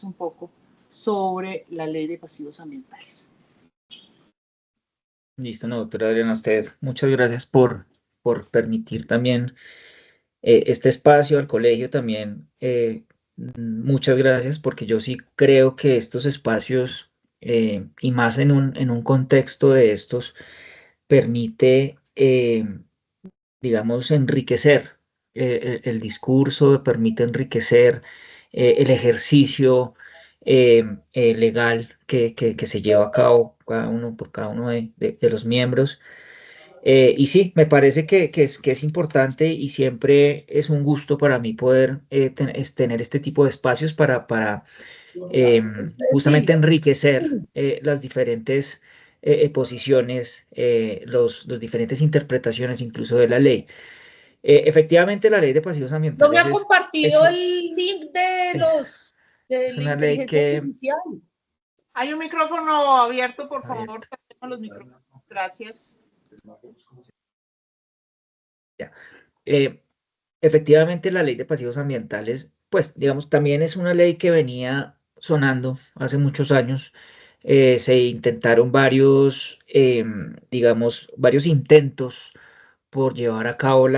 contarnos un poco sobre la ley de pasivos ambientales. Listo, no, doctora Adriana, usted, muchas gracias por permitir también este espacio al colegio también. Muchas gracias porque yo sí creo que estos espacios, y más en un contexto de estos, permite, digamos, enriquecer el discurso, permite enriquecer el ejercicio legal que se lleva a cabo cada uno por cada uno de los miembros. Y sí, me parece que es importante y siempre es un gusto para mí poder tener este tipo de espacios para justamente enriquecer las diferentes posiciones, los diferentes interpretaciones incluso de la ley. Efectivamente, la ley de pasivos No me ambientales ha compartido el link de es la una ley inteligencia que... artificial. Hay un micrófono abierto, por favor. Tenemos los micrófonos. Gracias. Ya. Efectivamente, la ley de pasivos ambientales, pues, digamos, también es una ley que venía sonando hace muchos años. Se intentaron digamos, varios intentos por llevar a cabo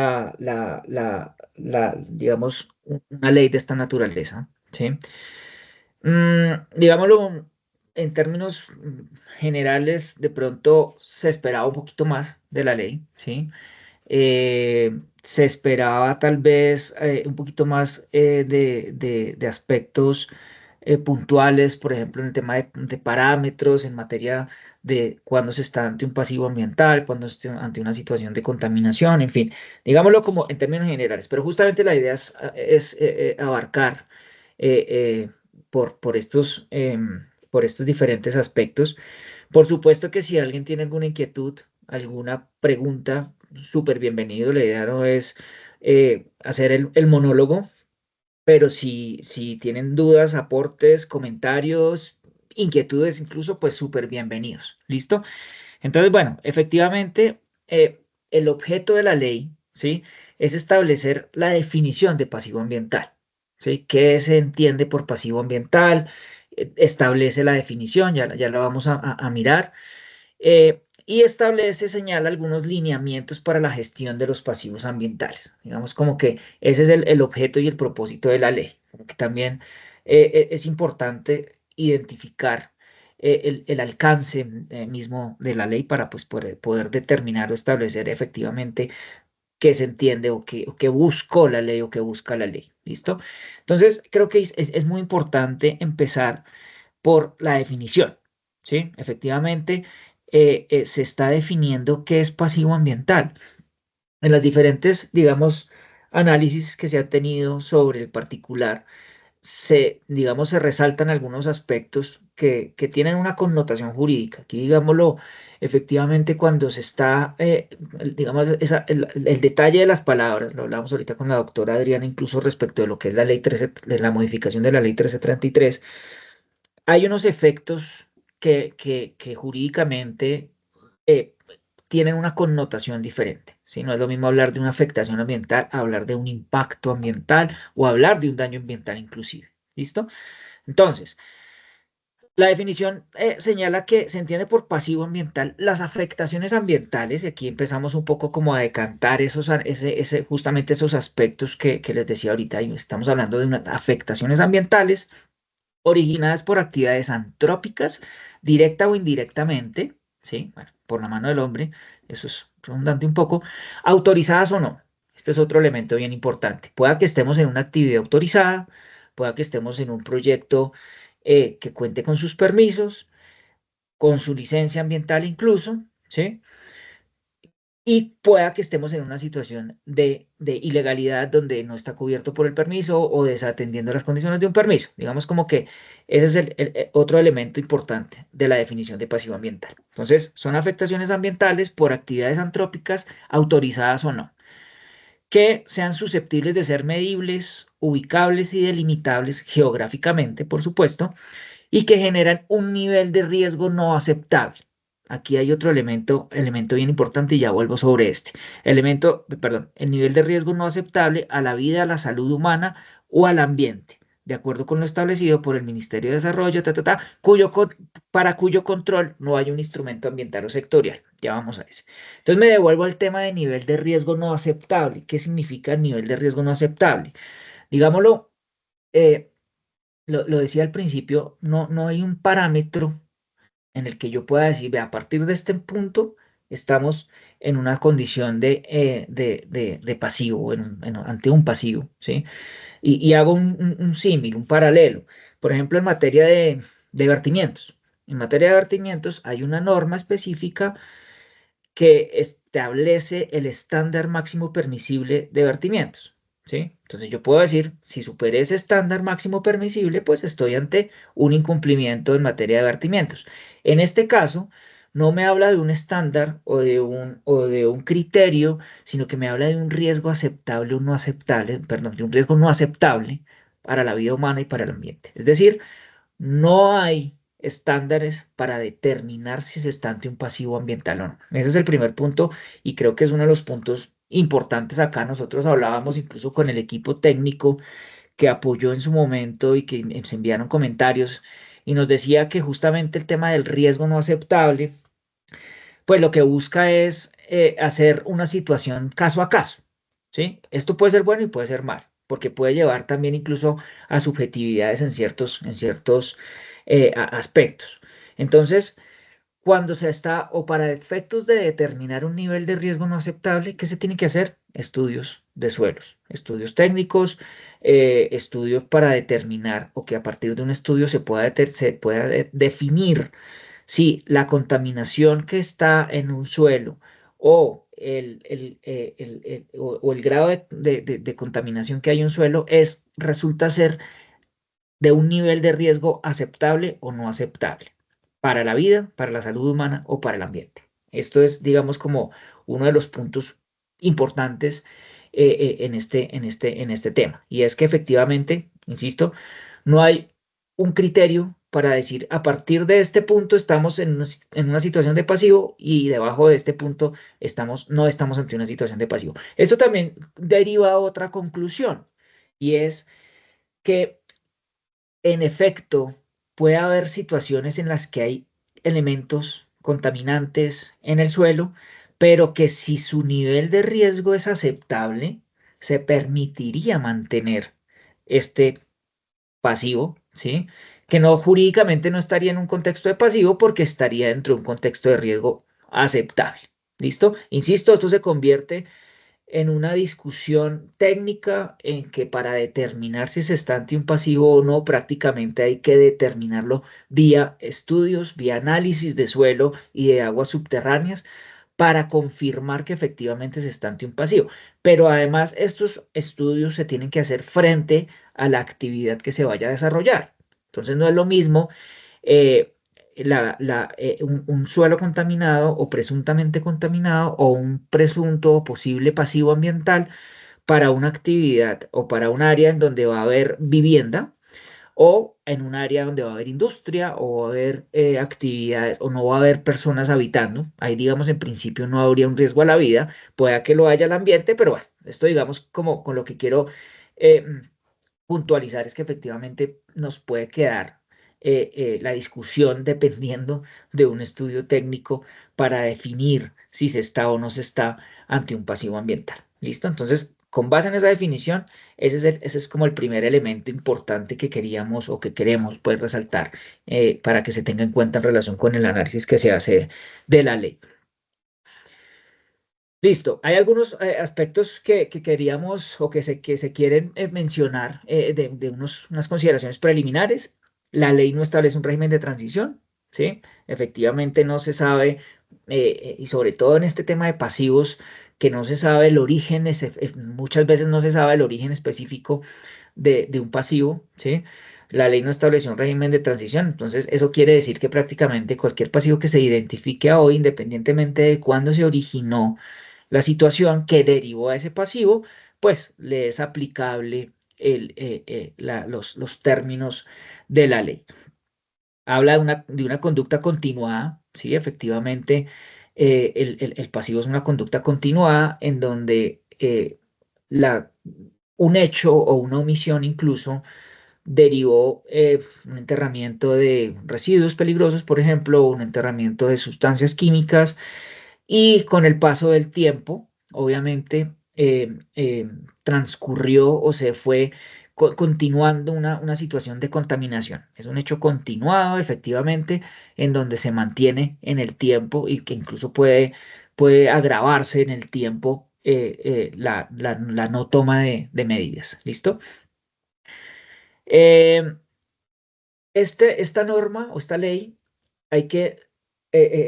digamos, una ley de esta naturaleza, ¿sí? Digámoslo, en términos generales, de pronto se esperaba un poquito más de la ley, ¿sí? Se esperaba tal vez un poquito más de aspectos puntuales, por ejemplo, en el tema de parámetros, en materia de cuando se está ante un pasivo ambiental, cuando se está ante una situación de contaminación, en fin, digámoslo como en términos generales, pero justamente la idea es abarcar eh, eh, por estos diferentes aspectos. Por supuesto que si alguien tiene alguna inquietud, alguna pregunta, súper bienvenido. La idea no es hacer el monólogo, pero si tienen dudas, aportes, comentarios, inquietudes, incluso, pues súper bienvenidos. ¿Listo? Entonces, bueno, efectivamente, el objeto de la ley, ¿sí? Es establecer la definición de pasivo ambiental, ¿sí? ¿Qué se entiende por pasivo ambiental? Establece la definición, ya la vamos a mirar. Y señala algunos lineamientos para la gestión de los pasivos ambientales. Digamos como que ese es el objeto y el propósito de la ley. Como que también es importante identificar el alcance mismo de la ley para pues, poder determinar o establecer efectivamente qué se entiende o qué buscó la ley o qué busca la ley. ¿Listo? Entonces, creo que es muy importante empezar por la definición. ¿Sí? Efectivamente, se está definiendo qué es pasivo ambiental. En las diferentes, digamos, análisis que se ha tenido sobre el particular, digamos, se resaltan algunos aspectos que tienen una connotación jurídica. Aquí, digámoslo, efectivamente, cuando se está, digamos, el detalle de las palabras, lo hablamos ahorita con la doctora Adriana, incluso respecto de lo que es la ley 13, de la modificación de la ley 1333, hay unos efectos que jurídicamente eh, tienen una connotación diferente. ¿Sí? No es lo mismo hablar de una afectación ambiental, hablar de un impacto ambiental o hablar de un daño ambiental inclusive. ¿Listo? Entonces, la definición señala que se entiende por pasivo ambiental las afectaciones ambientales, y aquí empezamos un poco como a decantar justamente esos aspectos que les decía ahorita, y estamos hablando de unas afectaciones ambientales originadas por actividades antrópicas, directa o indirectamente, ¿sí? Bueno, por la mano del hombre, eso es redundante un poco, autorizadas o no. Este es otro elemento bien importante. Pueda que estemos en una actividad autorizada, pueda que estemos en un proyecto que cuente con sus permisos, con su licencia ambiental incluso, ¿sí? Y pueda que estemos en una situación de ilegalidad donde no está cubierto por el permiso o desatendiendo las condiciones de un permiso. Digamos como que ese es el otro elemento importante de la definición de pasivo ambiental. Entonces, son afectaciones ambientales por actividades antrópicas autorizadas o no, que sean susceptibles de ser medibles, ubicables y delimitables geográficamente, por supuesto, y que generan un nivel de riesgo no aceptable. Aquí hay otro elemento bien importante y ya vuelvo sobre este. El nivel de riesgo no aceptable a la vida, a la salud humana o al ambiente. de acuerdo con lo establecido por el Ministerio de Desarrollo, para cuyo control no hay un instrumento ambiental o sectorial. Ya vamos a eso. Entonces me devuelvo al tema de nivel de riesgo no aceptable. ¿Qué significa nivel de riesgo no aceptable? Digámoslo, eh, lo decía al principio, no hay un parámetro en el que yo pueda decir, ve, a partir de este punto estamos en una condición de pasivo, ante un pasivo, ¿sí? Y hago un símil, un paralelo. Por ejemplo, en materia de vertimientos. En materia de vertimientos hay una norma específica que establece el estándar máximo permisible de vertimientos, ¿sí? Entonces yo puedo decir, si superé ese estándar máximo permisible, pues estoy ante un incumplimiento en materia de vertimientos. En este caso, no me habla de un estándar o de un criterio, sino que me habla de un riesgo aceptable o no aceptable, perdón, de un riesgo no aceptable para la vida humana y para el ambiente. Es decir, no hay estándares para determinar si se está ante un pasivo ambiental o no. Ese es el primer punto y creo que es uno de los puntos importantes acá. Nosotros hablábamos incluso con el equipo técnico que apoyó en su momento y que se enviaron comentarios y nos decía que justamente el tema del riesgo no aceptable, pues lo que busca es hacer una situación caso a caso, ¿sí? Esto puede ser bueno y puede ser malo, porque puede llevar también incluso a subjetividades en ciertos aspectos. Entonces, cuando se está, o para efectos de determinar un nivel de riesgo no aceptable, ¿qué se tiene que hacer? Estudios de suelos, estudios técnicos, estudios para determinar, o que a partir de un estudio se pueda definir si la contaminación que está en un suelo o el grado de contaminación que hay en un suelo resulta ser de un nivel de riesgo aceptable o no aceptable para la vida, para la salud humana o para el ambiente. Esto es, digamos, como uno de los puntos importantes en este tema. Y es que efectivamente, insisto, no hay un criterio para decir a partir de este punto estamos en una situación de pasivo y debajo de este punto no estamos ante una situación de pasivo. Esto también deriva a otra conclusión y es que en efecto, puede haber situaciones en las que hay elementos contaminantes en el suelo, pero que si su nivel de riesgo es aceptable, se permitiría mantener este pasivo, ¿sí? Que no jurídicamente no estaría en un contexto de pasivo porque estaría dentro de un contexto de riesgo aceptable. ¿Listo? Insisto, esto se convierte en una discusión técnica en que para determinar si se está ante un pasivo o no, prácticamente hay que determinarlo vía estudios, vía análisis de suelo y de aguas subterráneas para confirmar que efectivamente se está ante un pasivo. Pero además estos estudios se tienen que hacer frente a la actividad que se vaya a desarrollar. Entonces no es lo mismo eh, un suelo contaminado o presuntamente contaminado o un presunto o posible pasivo ambiental para una actividad o para un área en donde va a haber vivienda o en un área donde va a haber industria o va a haber actividades o no va a haber personas habitando. Ahí, digamos, en principio no habría un riesgo a la vida, pueda que lo haya al ambiente, pero bueno, esto digamos como con lo que quiero eh, puntualizar es que efectivamente nos puede quedar la discusión dependiendo de un estudio técnico para definir si se está o no se está ante un pasivo ambiental. ¿Listo? Entonces, con base en esa definición, ese es como el primer elemento importante que queríamos o que queremos pues, resaltar para que se tenga en cuenta en relación con el análisis que se hace de la ley. Listo. Hay algunos aspectos que queríamos o que se quieren mencionar de unas consideraciones preliminares. La ley no establece un régimen de transición, ¿sí? Efectivamente no se sabe, y sobre todo en este tema de pasivos, que no se sabe el origen, muchas veces no se sabe el origen específico de un pasivo, ¿sí? La ley no estableció un régimen de transición, entonces eso quiere decir que prácticamente cualquier pasivo que se identifique hoy, independientemente de cuándo se originó, la situación que derivó a ese pasivo, pues le es aplicable los términos de la ley. Habla de una conducta continuada, sí, efectivamente, el pasivo es una conducta continuada en donde un hecho o una omisión incluso derivó un enterramiento de residuos peligrosos, por ejemplo, un enterramiento de sustancias químicas, y con el paso del tiempo, obviamente, transcurrió o se fue continuando una situación de contaminación. Es un hecho continuado, efectivamente, en donde se mantiene en el tiempo y que incluso puede agravarse en el tiempo la no toma de medidas. ¿Listo? Eh, esta norma o esta ley hay que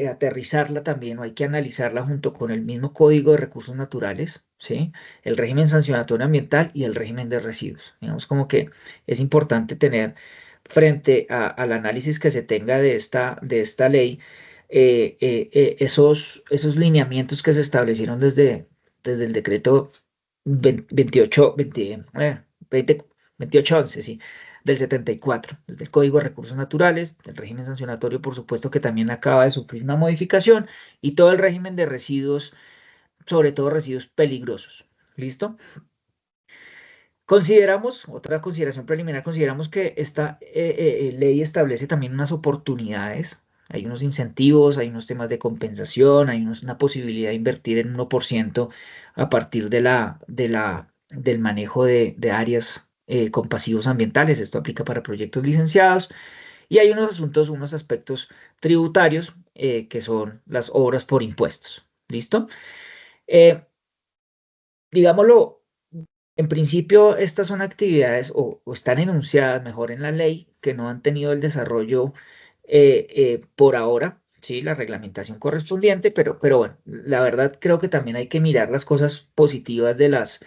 aterrizarla también, o hay que analizarla junto con el mismo Código de Recursos Naturales, ¿sí? El régimen sancionatorio ambiental y el régimen de residuos. Digamos como que es importante tener frente al análisis que se tenga de esta ley esos lineamientos que se establecieron desde el decreto 28, 2811, sí, del 74, desde el Código de Recursos Naturales, del régimen sancionatorio, por supuesto que también acaba de sufrir una modificación, y todo el régimen de residuos, sobre todo residuos peligrosos. ¿Listo? Consideramos, otra consideración preliminar, consideramos que esta ley establece también unas oportunidades, hay unos incentivos, hay unos temas de compensación, hay una posibilidad de invertir en 1% a partir del manejo de áreas con pasivos ambientales. Esto aplica para proyectos licenciados. Y hay unos asuntos, unos aspectos tributarios que son las obras por impuestos. ¿Listo? Eh, digámoslo, en principio, estas son actividades o están enunciadas mejor en la ley que no han tenido el desarrollo por ahora, ¿sí? La reglamentación correspondiente, pero bueno, la verdad creo que también hay que mirar las cosas positivas de las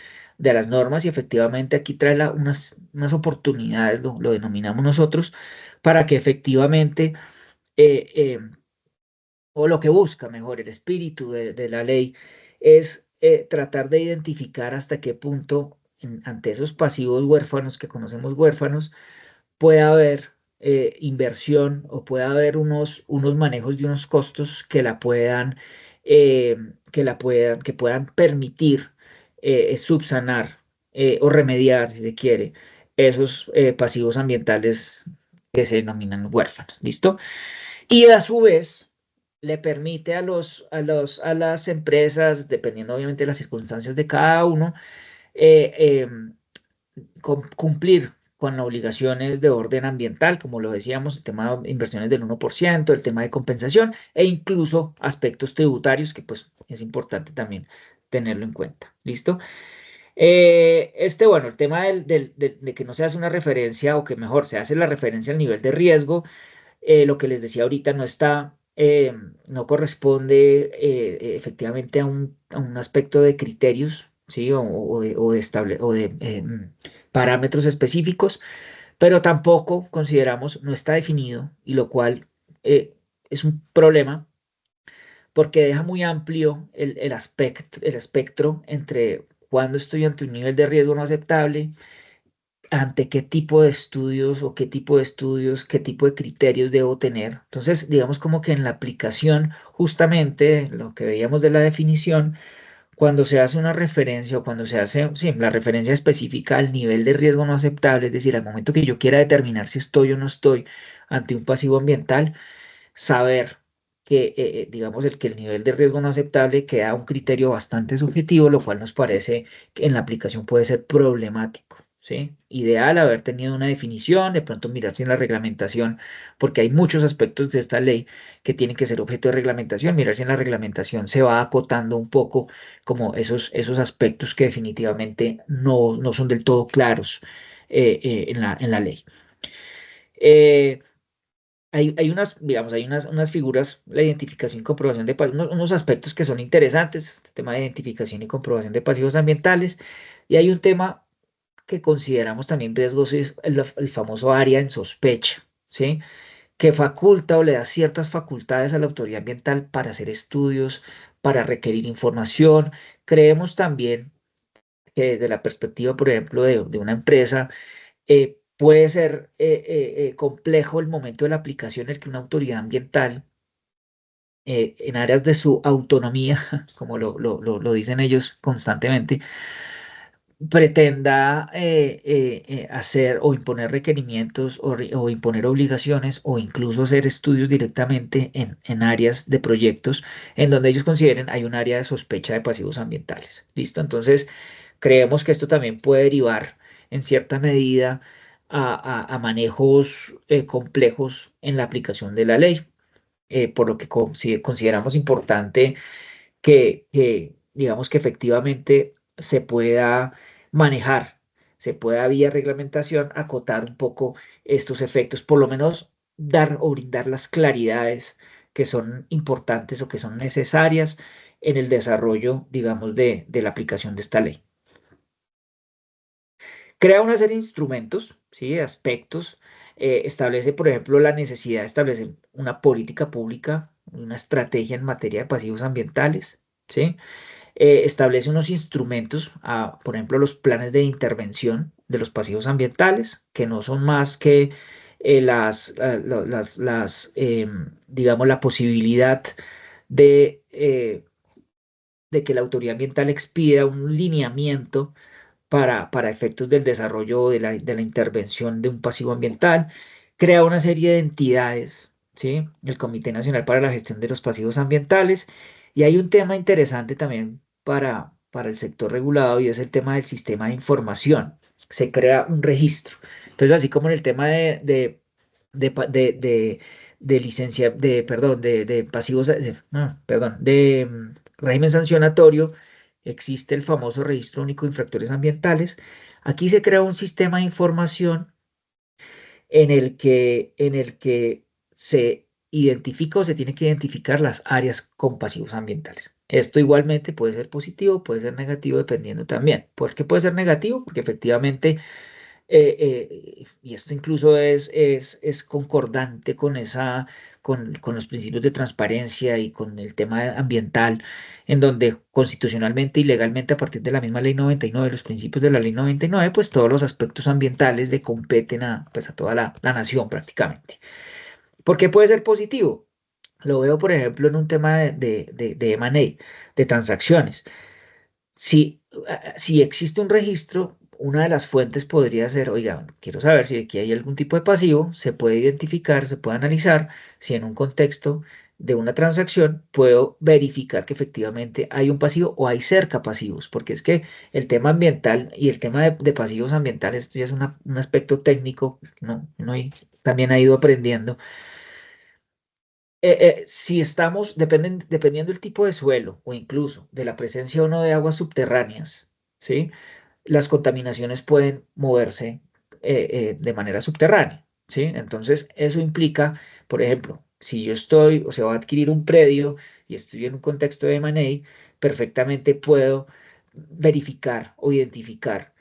normas, y efectivamente aquí trae unas oportunidades, lo denominamos nosotros, para que efectivamente, eh, eh, o lo que busca mejor el espíritu de la ley, es tratar de identificar hasta qué punto ante esos pasivos huérfanos que conocemos huérfanos puede haber inversión, o puede haber unos manejos de unos costos que eh, que puedan permitir subsanar o remediar, si se quiere, esos pasivos ambientales que se denominan huérfanos. ¿Listo? Y a su vez le permite a las empresas, dependiendo obviamente de las circunstancias de cada uno, eh, eh, cumplir con obligaciones de orden ambiental, como lo decíamos, el tema de inversiones del 1%, el tema de compensación, e incluso aspectos tributarios que pues es importante también tenerlo en cuenta. ¿Listo? Bueno, el tema de que no se hace una referencia, o que mejor se hace la referencia al nivel de riesgo, lo que les decía ahorita no corresponde efectivamente a un aspecto de criterios, ¿sí? O de parámetros específicos, pero tampoco consideramos, no está definido, y lo cual es un problema porque deja muy amplio el espectro entre cuando estoy ante un nivel de riesgo no aceptable, ante qué tipo de estudios, o qué tipo de estudios, qué tipo de criterios debo tener. Entonces, digamos como que en la aplicación, justamente lo que veíamos de la definición, cuando se hace una referencia, o cuando se hace, sí, la referencia específica al nivel de riesgo no aceptable, es decir, al momento que yo quiera determinar si estoy o no estoy ante un pasivo ambiental, saber que, digamos, que el nivel de riesgo no aceptable queda un criterio bastante subjetivo, lo cual nos parece que en la aplicación puede ser problemático. ¿Sí? Ideal haber tenido una definición, de pronto mirar si en la reglamentación, porque hay muchos aspectos de esta ley que tienen que ser objeto de reglamentación, mirar si en la reglamentación se va acotando un poco como esos aspectos que definitivamente no son del todo claros en la ley. Hay unas figuras, la identificación y comprobación de pasivos, unos aspectos que son interesantes, el tema de identificación y comprobación de pasivos ambientales, y hay un tema que consideramos también riesgoso, es el famoso área en sospecha, ¿sí? Que faculta o le da ciertas facultades a la autoridad ambiental para hacer estudios, para requerir información. Creemos también que desde la perspectiva, por ejemplo, de una empresa, puede ser complejo el momento de la aplicación en el que una autoridad ambiental, en áreas de su autonomía, como lo dicen ellos constantemente, pretenda hacer o imponer requerimientos o imponer obligaciones o incluso hacer estudios directamente en áreas de proyectos en donde ellos consideren hay un área de sospecha de pasivos ambientales. ¿Listo? Entonces, creemos que esto también puede derivar en cierta medida a manejos complejos en la aplicación de la ley, por lo que consideramos importante digamos que efectivamente se pueda manejar, se pueda vía reglamentación acotar un poco estos efectos, por lo menos dar o brindar las claridades que son importantes o que son necesarias en el desarrollo, digamos, de la aplicación de esta ley. Crea una serie de instrumentos, ¿sí? De aspectos, establece, por ejemplo, la necesidad de establecer una política pública, una estrategia en materia de pasivos ambientales, ¿sí? Establece unos instrumentos, por ejemplo, los planes de intervención de los pasivos ambientales, que no son más que digamos, la posibilidad de que la autoridad ambiental expida un lineamiento para efectos del desarrollo de la intervención de un pasivo ambiental, crea una serie de entidades, ¿sí? El Comité Nacional para la Gestión de los Pasivos Ambientales, y hay un tema interesante también para el sector regulado y es el tema del sistema de información. Se crea un registro. Entonces, así como en el tema de, pa- de licencia, de pasivos, perdón, régimen sancionatorio, existe el famoso Registro Único de Infractores Ambientales. Aquí se crea un sistema de información en el que se identifica o se tiene que identificar las áreas con pasivos ambientales. Esto igualmente puede ser positivo, puede ser negativo, dependiendo también. ¿Por qué puede ser negativo? Porque efectivamente y esto incluso es concordante con los principios de transparencia y con el tema ambiental, en donde constitucionalmente y legalmente a partir de la misma Ley 99, los principios de la Ley 99, pues todos los aspectos ambientales le competen pues a toda la nación prácticamente. ¿Por qué puede ser positivo? Lo veo, por ejemplo, en un tema de M&A, de transacciones. Si existe un registro, una de las fuentes podría ser, oiga, quiero saber si aquí hay algún tipo de pasivo, se puede identificar, se puede analizar si en un contexto de una transacción puedo verificar que efectivamente hay un pasivo o hay cerca pasivos, porque es que el tema ambiental y el tema de pasivos ambientales, esto ya es un aspecto técnico que también ha ido aprendiendo. Si estamos, dependiendo del tipo de suelo o incluso de la presencia o no de aguas subterráneas, ¿sí? Las contaminaciones pueden moverse de manera subterránea, ¿sí? Entonces, eso implica, por ejemplo, si yo estoy o se va a adquirir un predio y estoy en un contexto de M&A, perfectamente puedo verificar o identificar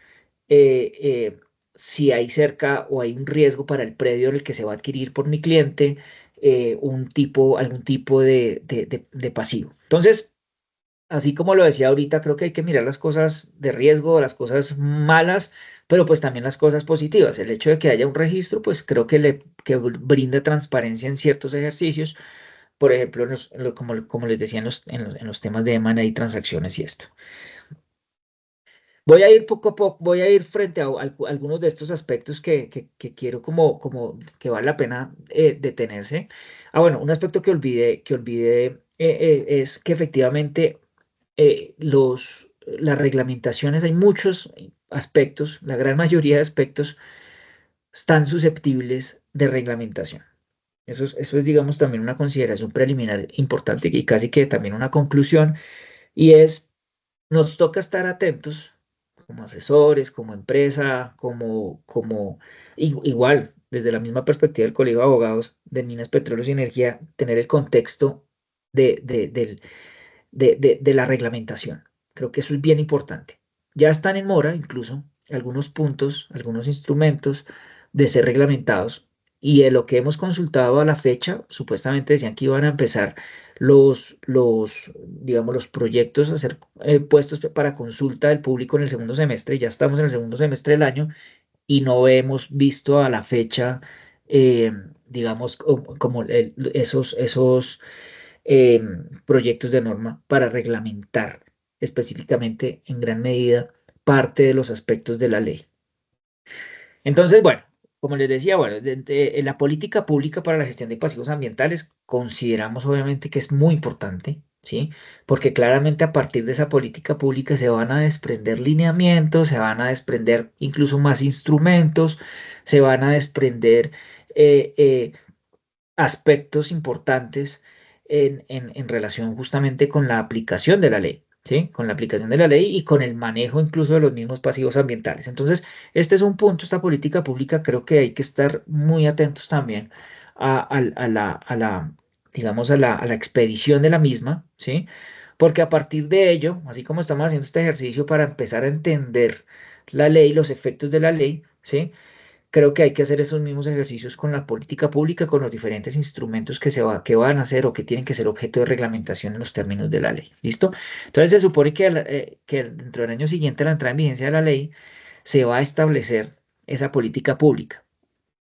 si hay cerca o hay un riesgo para el predio en el que se va a adquirir por mi cliente algún tipo de pasivo. Entonces, así como lo decía ahorita, creo que hay que mirar las cosas de riesgo, las cosas malas, pero pues también las cosas positivas. El hecho de que haya un registro, pues creo que brinda transparencia en ciertos ejercicios, por ejemplo, como les decía en los temas de M&A y transacciones y esto. Voy a ir poco a poco, voy a ir frente a algunos de estos aspectos que quiero como que vale la pena detenerse. Bueno, un aspecto que olvidé es que efectivamente las reglamentaciones, hay muchos aspectos, la gran mayoría de aspectos están susceptibles de reglamentación. Eso es, digamos, también una consideración preliminar importante y casi que también una conclusión, y nos toca estar atentos como asesores, como empresa, igual, desde la misma perspectiva del Colegio de Abogados de Minas, Petróleos y Energía, tener el contexto de, de, del- de la reglamentación. Creo que eso es bien importante. Ya están en mora incluso algunos puntos, algunos instrumentos de ser reglamentados, y de lo que hemos consultado a la fecha, supuestamente decían que iban a empezar digamos, los proyectos a ser puestos para consulta del público en el segundo semestre. Ya estamos en el segundo semestre del año y no hemos visto a la fecha, eh, digamos, como esos proyectos de norma para reglamentar específicamente en gran medida parte de los aspectos de la ley. Entonces, bueno, como les decía, bueno, en la política pública para la gestión de pasivos ambientales consideramos obviamente que es muy importante, ¿sí? Porque claramente a partir de esa política pública se van a desprender lineamientos, se van a desprender incluso más instrumentos, se van a desprender eh, eh, aspectos importantes en relación justamente con la aplicación de la ley, ¿sí? Con la aplicación de la ley y con el manejo incluso de los mismos pasivos ambientales. Entonces, este es un punto, esta política pública, creo que hay que estar muy atentos también a la, digamos, a la expedición de la misma, ¿sí? Porque a partir de ello, así como estamos haciendo este ejercicio para empezar a entender la ley, los efectos de la ley, ¿sí? Creo que hay que hacer esos mismos ejercicios con la política pública, con los diferentes instrumentos que van a hacer o que tienen que ser objeto de reglamentación en los términos de la ley. ¿Listo? Entonces se supone que dentro del año siguiente a la entrada en vigencia de la ley se va a establecer esa política pública.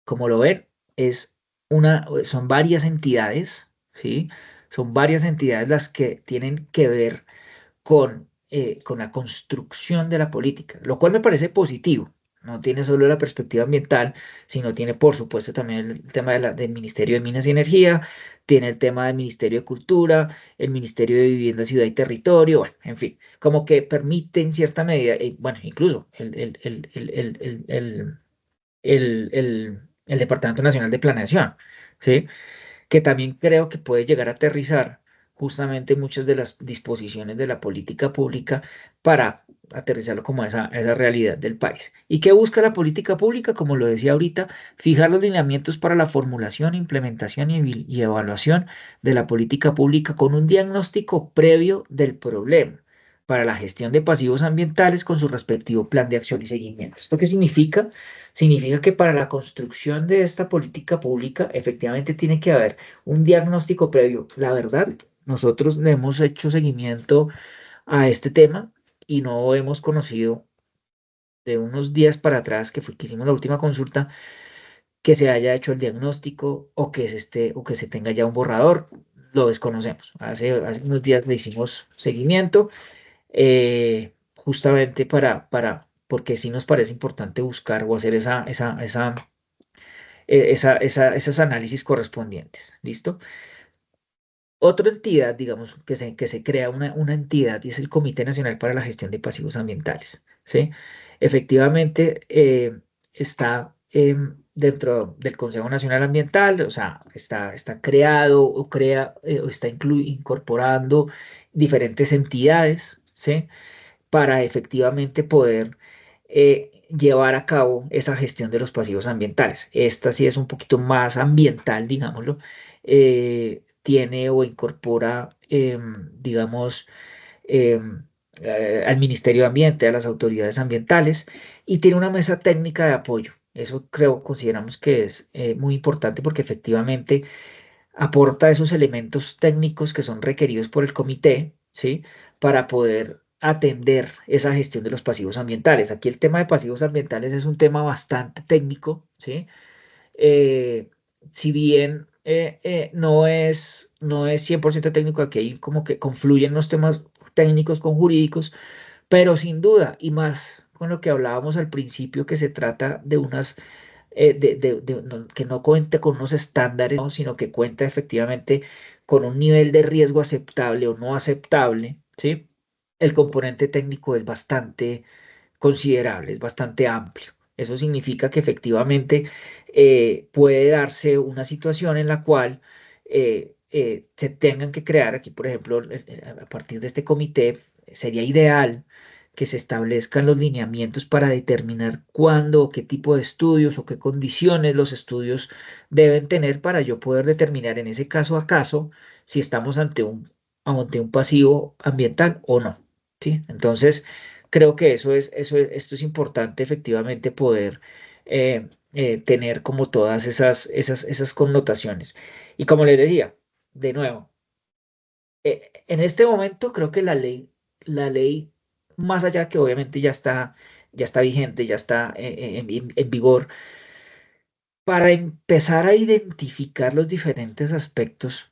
Como lo ven, son varias entidades, ¿sí? Son varias entidades las que tienen que ver con la construcción de la política, lo cual me parece positivo. No tiene solo la perspectiva ambiental, sino tiene, por supuesto, también el tema del Ministerio de Minas y Energía, tiene el tema del Ministerio de Cultura, el Ministerio de Vivienda, Ciudad y Territorio, bueno, en fin, como que permite en cierta medida, bueno, incluso el Departamento Nacional de Planeación, ¿sí? Que también creo que puede llegar a aterrizar justamente muchas de las disposiciones de la política pública para aterrizarlo como esa realidad del país. ¿Y qué busca la política pública? Como lo decía ahorita, fijar los lineamientos para la formulación, implementación y evaluación de la política pública con un diagnóstico previo del problema para la gestión de pasivos ambientales con su respectivo plan de acción y seguimiento. ¿Esto qué significa? Significa que para la construcción de esta política pública efectivamente tiene que haber un diagnóstico previo. La verdad, nosotros le hemos hecho seguimiento a este tema y no hemos conocido de unos días para atrás que hicimos la última consulta que se haya hecho el diagnóstico o que se tenga ya un borrador. Lo desconocemos. Hace unos días le hicimos seguimiento justamente porque sí nos parece importante buscar o hacer esos análisis correspondientes. ¿Listo? Otra entidad, digamos, que se crea una entidad y es el Comité Nacional para la Gestión de Pasivos Ambientales, ¿sí? Efectivamente, está dentro del Consejo Nacional Ambiental, o sea, está creado o está incorporando diferentes entidades, ¿sí? Para efectivamente poder llevar a cabo esa gestión de los pasivos ambientales. Esta sí es un poquito más ambiental, digámoslo. Tiene o incorpora, digamos, al Ministerio de Ambiente, a las autoridades ambientales y tiene una mesa técnica de apoyo. Eso consideramos que es muy importante porque efectivamente aporta esos elementos técnicos que son requeridos por el comité, ¿sí? Para poder atender esa gestión de los pasivos ambientales. Aquí el tema de pasivos ambientales es un tema bastante técnico, ¿sí? Eh, si bien no es 100% técnico, aquí hay como que confluyen los temas técnicos con jurídicos, pero sin duda, y más con lo que hablábamos al principio, que se trata de que no cuente con unos estándares, ¿no? Sino que cuenta efectivamente con un nivel de riesgo aceptable o no aceptable, ¿sí? El componente técnico es bastante considerable, es bastante amplio. Eso significa que efectivamente puede darse una situación en la cual se tengan que crear, aquí por ejemplo, a partir de este comité, sería ideal que se establezcan los lineamientos para determinar cuándo o qué tipo de estudios o qué condiciones los estudios deben tener para yo poder determinar en ese caso a caso si estamos ante un pasivo ambiental o no. ¿Sí? Entonces, creo que esto es importante efectivamente poder tener como todas esas connotaciones. Y como les decía, de nuevo, en este momento creo que la ley, más allá que obviamente ya está vigente, ya está en vigor, para empezar a identificar los diferentes aspectos,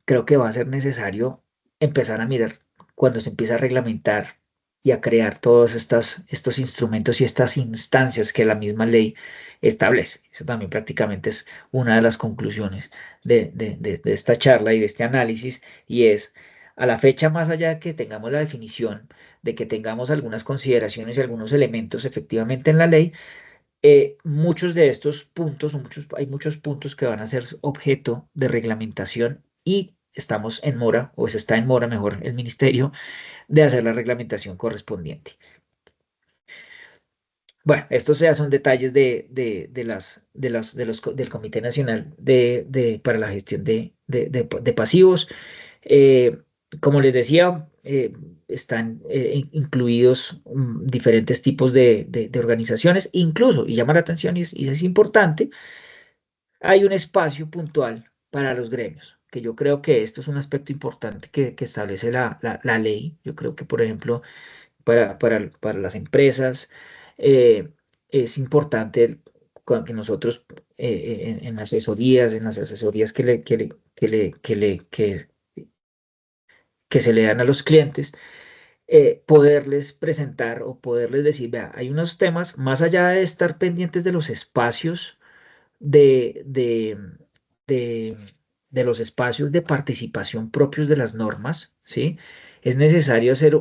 creo que va a ser necesario empezar a mirar cuando se empieza a reglamentar. y a crear todos estos instrumentos y estas instancias que la misma ley establece. Eso también prácticamente es una de las conclusiones de esta charla y de este análisis, y es, a la fecha, más allá de que tengamos la definición, de que tengamos algunas consideraciones y algunos elementos efectivamente en la ley, muchos de estos puntos, hay muchos puntos que van a ser objeto de reglamentación y estamos en mora, o se está en mora, mejor, el ministerio, de hacer la reglamentación correspondiente. Bueno, estos ya son detalles del Comité Nacional para la Gestión de Pasivos. Eh, Como les decía, están incluidos diferentes tipos de organizaciones, incluso, y llama la atención y es importante, hay un espacio puntual para los gremios, que yo creo que esto es un aspecto importante que establece la ley. Yo creo que, por ejemplo, para las empresas, es importante que nosotros en las asesorías que se le dan a los clientes, poderles presentar o poderles decir, vea, hay unos temas, más allá de estar pendientes de los espacios de, de, de, de los espacios de participación propios de las normas, ¿sí? Es necesario hacer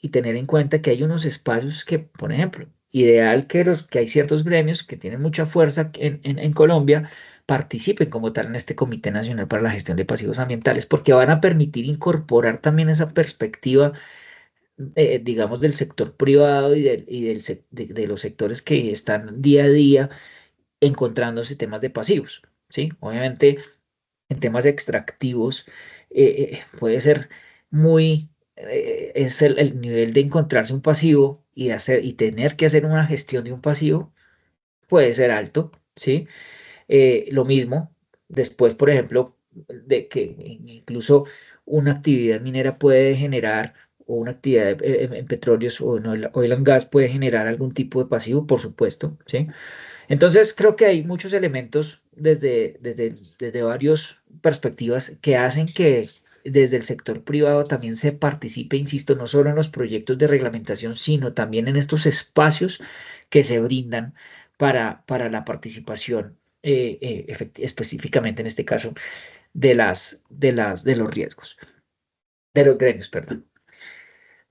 y tener en cuenta que hay unos espacios que, por ejemplo, ideal que hay ciertos gremios que tienen mucha fuerza en Colombia, participen como tal en este Comité Nacional para la Gestión de Pasivos Ambientales, porque van a permitir incorporar también esa perspectiva, digamos, del sector privado de los sectores que están día a día encontrándose temas de pasivos, ¿sí? Obviamente, en temas extractivos, puede ser es el nivel de encontrarse un pasivo y tener que hacer una gestión de un pasivo puede ser alto, ¿sí? Lo mismo, después, por ejemplo, de que incluso una actividad minera puede generar, o una actividad en petróleos o en oil and gas puede generar algún tipo de pasivo, por supuesto, ¿sí? Entonces, creo que hay muchos elementos desde varias perspectivas que hacen que desde el sector privado también se participe, insisto, no solo en los proyectos de reglamentación, sino también en estos espacios que se brindan para la participación, específicamente en este caso, de los riesgos, de los gremios, perdón.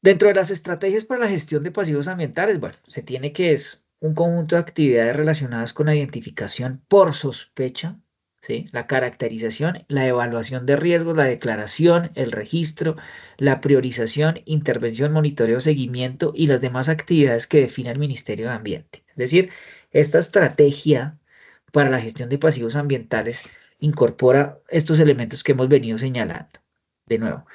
Dentro de las estrategias para la gestión de pasivos ambientales, bueno, se tiene que es un conjunto de actividades relacionadas con la identificación por sospecha, ¿sí? La caracterización, la evaluación de riesgos, la declaración, el registro, la priorización, intervención, monitoreo, seguimiento y las demás actividades que define el Ministerio de Ambiente. Es decir, esta estrategia para la gestión de pasivos ambientales incorpora estos elementos que hemos venido señalando. De nuevo,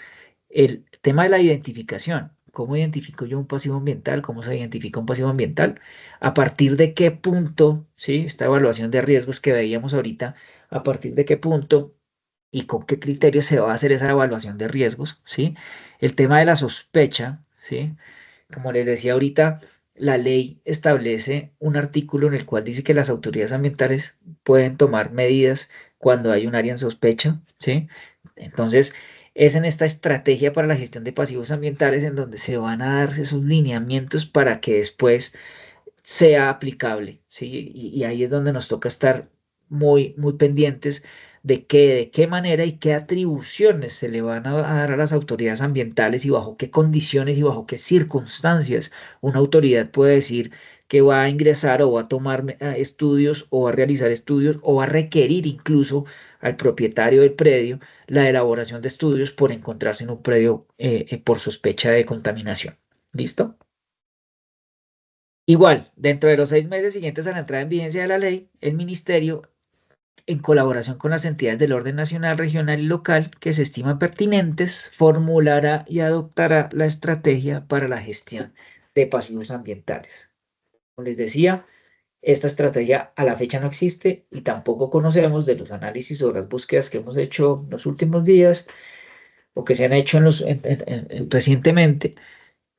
el tema de la identificación. ¿Cómo identifico yo un pasivo ambiental? ¿Cómo se identifica un pasivo ambiental? ¿A partir de qué punto, sí, esta evaluación de riesgos que veíamos ahorita, a partir de qué punto y con qué criterios se va a hacer esa evaluación de riesgos, sí? El tema de la sospecha, sí. Como les decía ahorita, la ley establece un artículo en el cual dice que las autoridades ambientales pueden tomar medidas cuando hay un área en sospecha, ¿sí? Entonces, es en esta estrategia para la gestión de pasivos ambientales en donde se van a dar esos lineamientos para que después sea aplicable, ¿sí? Y ahí es donde nos toca estar muy pendientes de qué manera y qué atribuciones se le van a dar a las autoridades ambientales y bajo qué condiciones y bajo qué circunstancias una autoridad puede decir que va a ingresar o va a tomar estudios o va a realizar estudios o va a requerir incluso al propietario del predio la elaboración de estudios por encontrarse en un predio por sospecha de contaminación. ¿Listo? Igual, dentro de los 6 meses siguientes a la entrada en vigencia de la ley, el ministerio, en colaboración con las entidades del orden nacional, regional y local que se estiman pertinentes, formulará y adoptará la estrategia para la gestión de pasivos ambientales. Como les decía, esta estrategia a la fecha no existe y tampoco conocemos de los análisis o las búsquedas que hemos hecho en los últimos días o que se han hecho recientemente,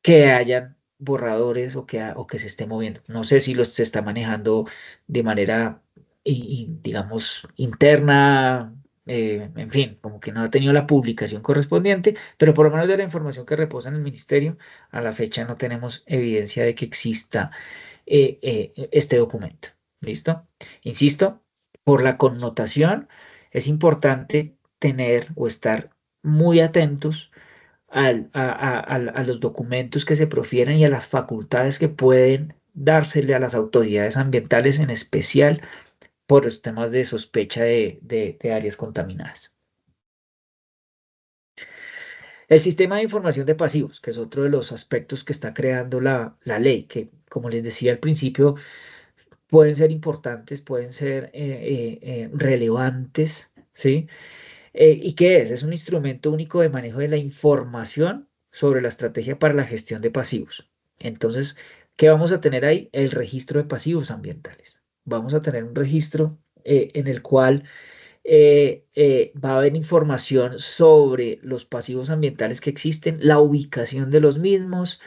que hayan borradores o que se esté moviendo. No sé si se está manejando de manera, digamos, interna, en fin, como que no ha tenido la publicación correspondiente, pero por lo menos de la información que reposa en el ministerio, a la fecha no tenemos evidencia de que exista este documento. ¿Listo? Insisto, por la connotación es importante tener o estar muy atentos a los documentos que se profieren y a las facultades que pueden dársele a las autoridades ambientales, en especial por los temas de sospecha de áreas contaminadas. El sistema de información de pasivos, que es otro de los aspectos que está creando la ley, que como les decía al principio, pueden ser importantes, pueden ser relevantes, ¿sí? ¿Y qué es? Es un instrumento único de manejo de la información sobre la estrategia para la gestión de pasivos. Entonces, ¿qué vamos a tener ahí? El registro de pasivos ambientales. Vamos a tener un registro en el cual va a haber información sobre los pasivos ambientales que existen, la ubicación de los mismos,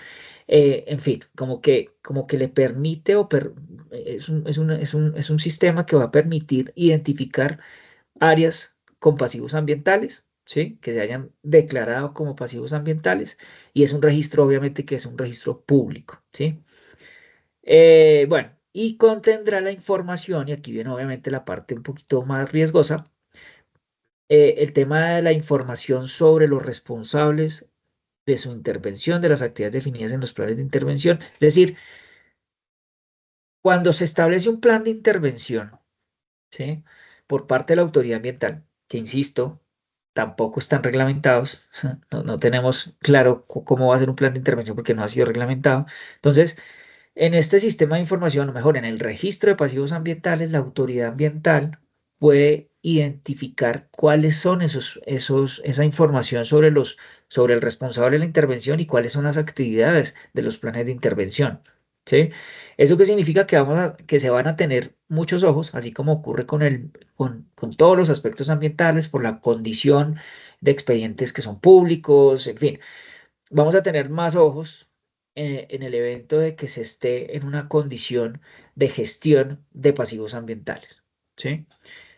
en fin, como que le permite es un sistema que va a permitir identificar áreas con pasivos ambientales, ¿sí? Que se hayan declarado como pasivos ambientales, y es un registro, obviamente, que es un registro público, ¿sí? Bueno, y contendrá la información, y aquí viene obviamente la parte un poquito más riesgosa, el tema de la información sobre los responsables de su intervención, de las actividades definidas en los planes de intervención. Es decir, cuando se establece un plan de intervención, ¿sí? Por parte de la autoridad ambiental, que insisto, tampoco están reglamentados, no tenemos claro cómo va a ser un plan de intervención porque no ha sido reglamentado. Entonces, en este sistema de información, o mejor, en el registro de pasivos ambientales, la autoridad ambiental puede identificar cuáles son esa información sobre el responsable de la intervención y cuáles son las actividades de los planes de intervención, ¿sí? ¿Eso qué significa? Que se van a tener muchos ojos, así como ocurre con todos los aspectos ambientales, por la condición de expedientes que son públicos, en fin, vamos a tener más ojos en el evento de que se esté en una condición de gestión de pasivos ambientales, ¿sí?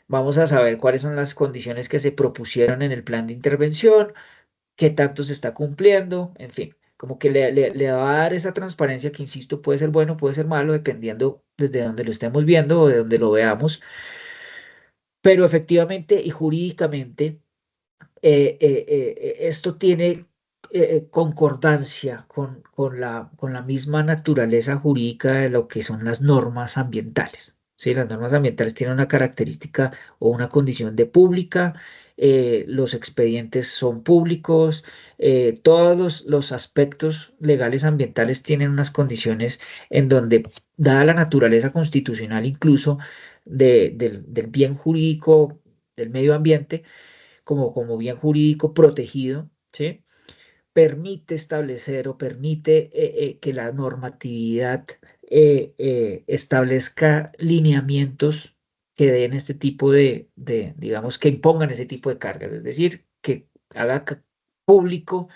Vamos a saber cuáles son las condiciones que se propusieron en el plan de intervención, qué tanto se está cumpliendo, en fin, como que le va a dar esa transparencia que, insisto, puede ser bueno, puede ser malo, dependiendo desde donde lo estemos viendo o de donde lo veamos, pero efectivamente y jurídicamente esto tiene concordancia con la misma naturaleza jurídica de lo que son las normas ambientales. ¿Sí? Las normas ambientales tienen una característica o una condición de pública, los expedientes son públicos, todos los aspectos legales ambientales tienen unas condiciones en donde, dada la naturaleza constitucional incluso del bien jurídico del medio ambiente, como bien jurídico protegido, ¿sí? Permite establecer o permite que la normatividad establezca lineamientos que den este tipo digamos, que impongan ese tipo de cargas, es decir, que haga público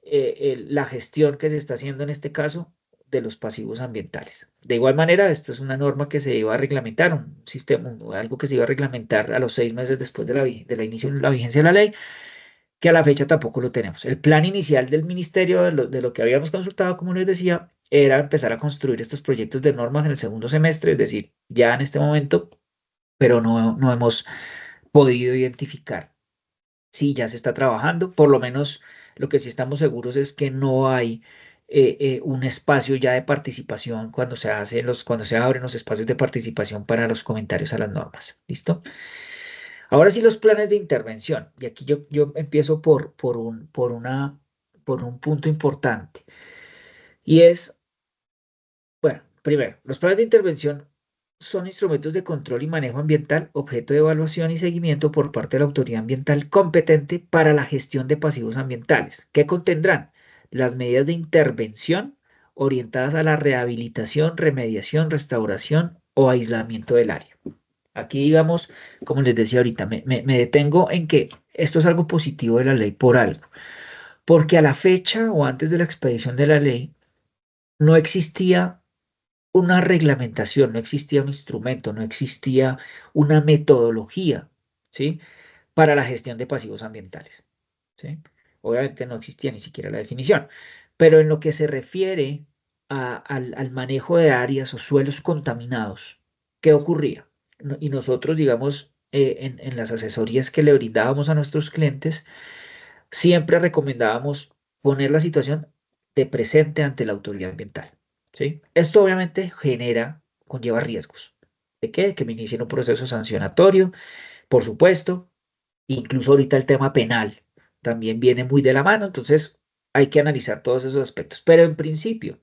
la gestión que se está haciendo en este caso de los pasivos ambientales. De igual manera, esta es una norma que se iba a reglamentar, un sistema, algo que se iba a reglamentar a los 6 meses después de la inicio de la vigencia de la ley, que a la fecha tampoco lo tenemos. El plan inicial del ministerio, de lo que habíamos consultado, como les decía, era empezar a construir estos proyectos de normas en el segundo semestre, es decir, ya en este momento, pero no hemos podido identificar si ya se está trabajando. Por lo menos lo que sí estamos seguros es que no hay un espacio ya de participación cuando se abren los espacios de participación para los comentarios a las normas. ¿Listo? Ahora sí, los planes de intervención. Y aquí yo empiezo por un punto importante. Y es, bueno, primero, los planes de intervención son instrumentos de control y manejo ambiental, objeto de evaluación y seguimiento por parte de la autoridad ambiental competente para la gestión de pasivos ambientales, que contendrán las medidas de intervención orientadas a la rehabilitación, remediación, restauración o aislamiento del área. Aquí, digamos, como les decía ahorita, me detengo en que esto es algo positivo de la ley por algo, porque a la fecha o antes de la expedición de la ley no existía una reglamentación, no existía un instrumento, no existía una metodología, ¿sí? para la gestión de pasivos ambientales, ¿sí? Obviamente no existía ni siquiera la definición, pero en lo que se refiere al manejo de áreas o suelos contaminados, ¿qué ocurría? Y nosotros, digamos, en las asesorías que le brindábamos a nuestros clientes, siempre recomendábamos poner la situación de presente ante la autoridad ambiental, ¿sí? Esto obviamente conlleva riesgos. ¿De qué? Que me inicien un proceso sancionatorio, por supuesto, incluso ahorita el tema penal también viene muy de la mano, entonces hay que analizar todos esos aspectos. Pero en principio,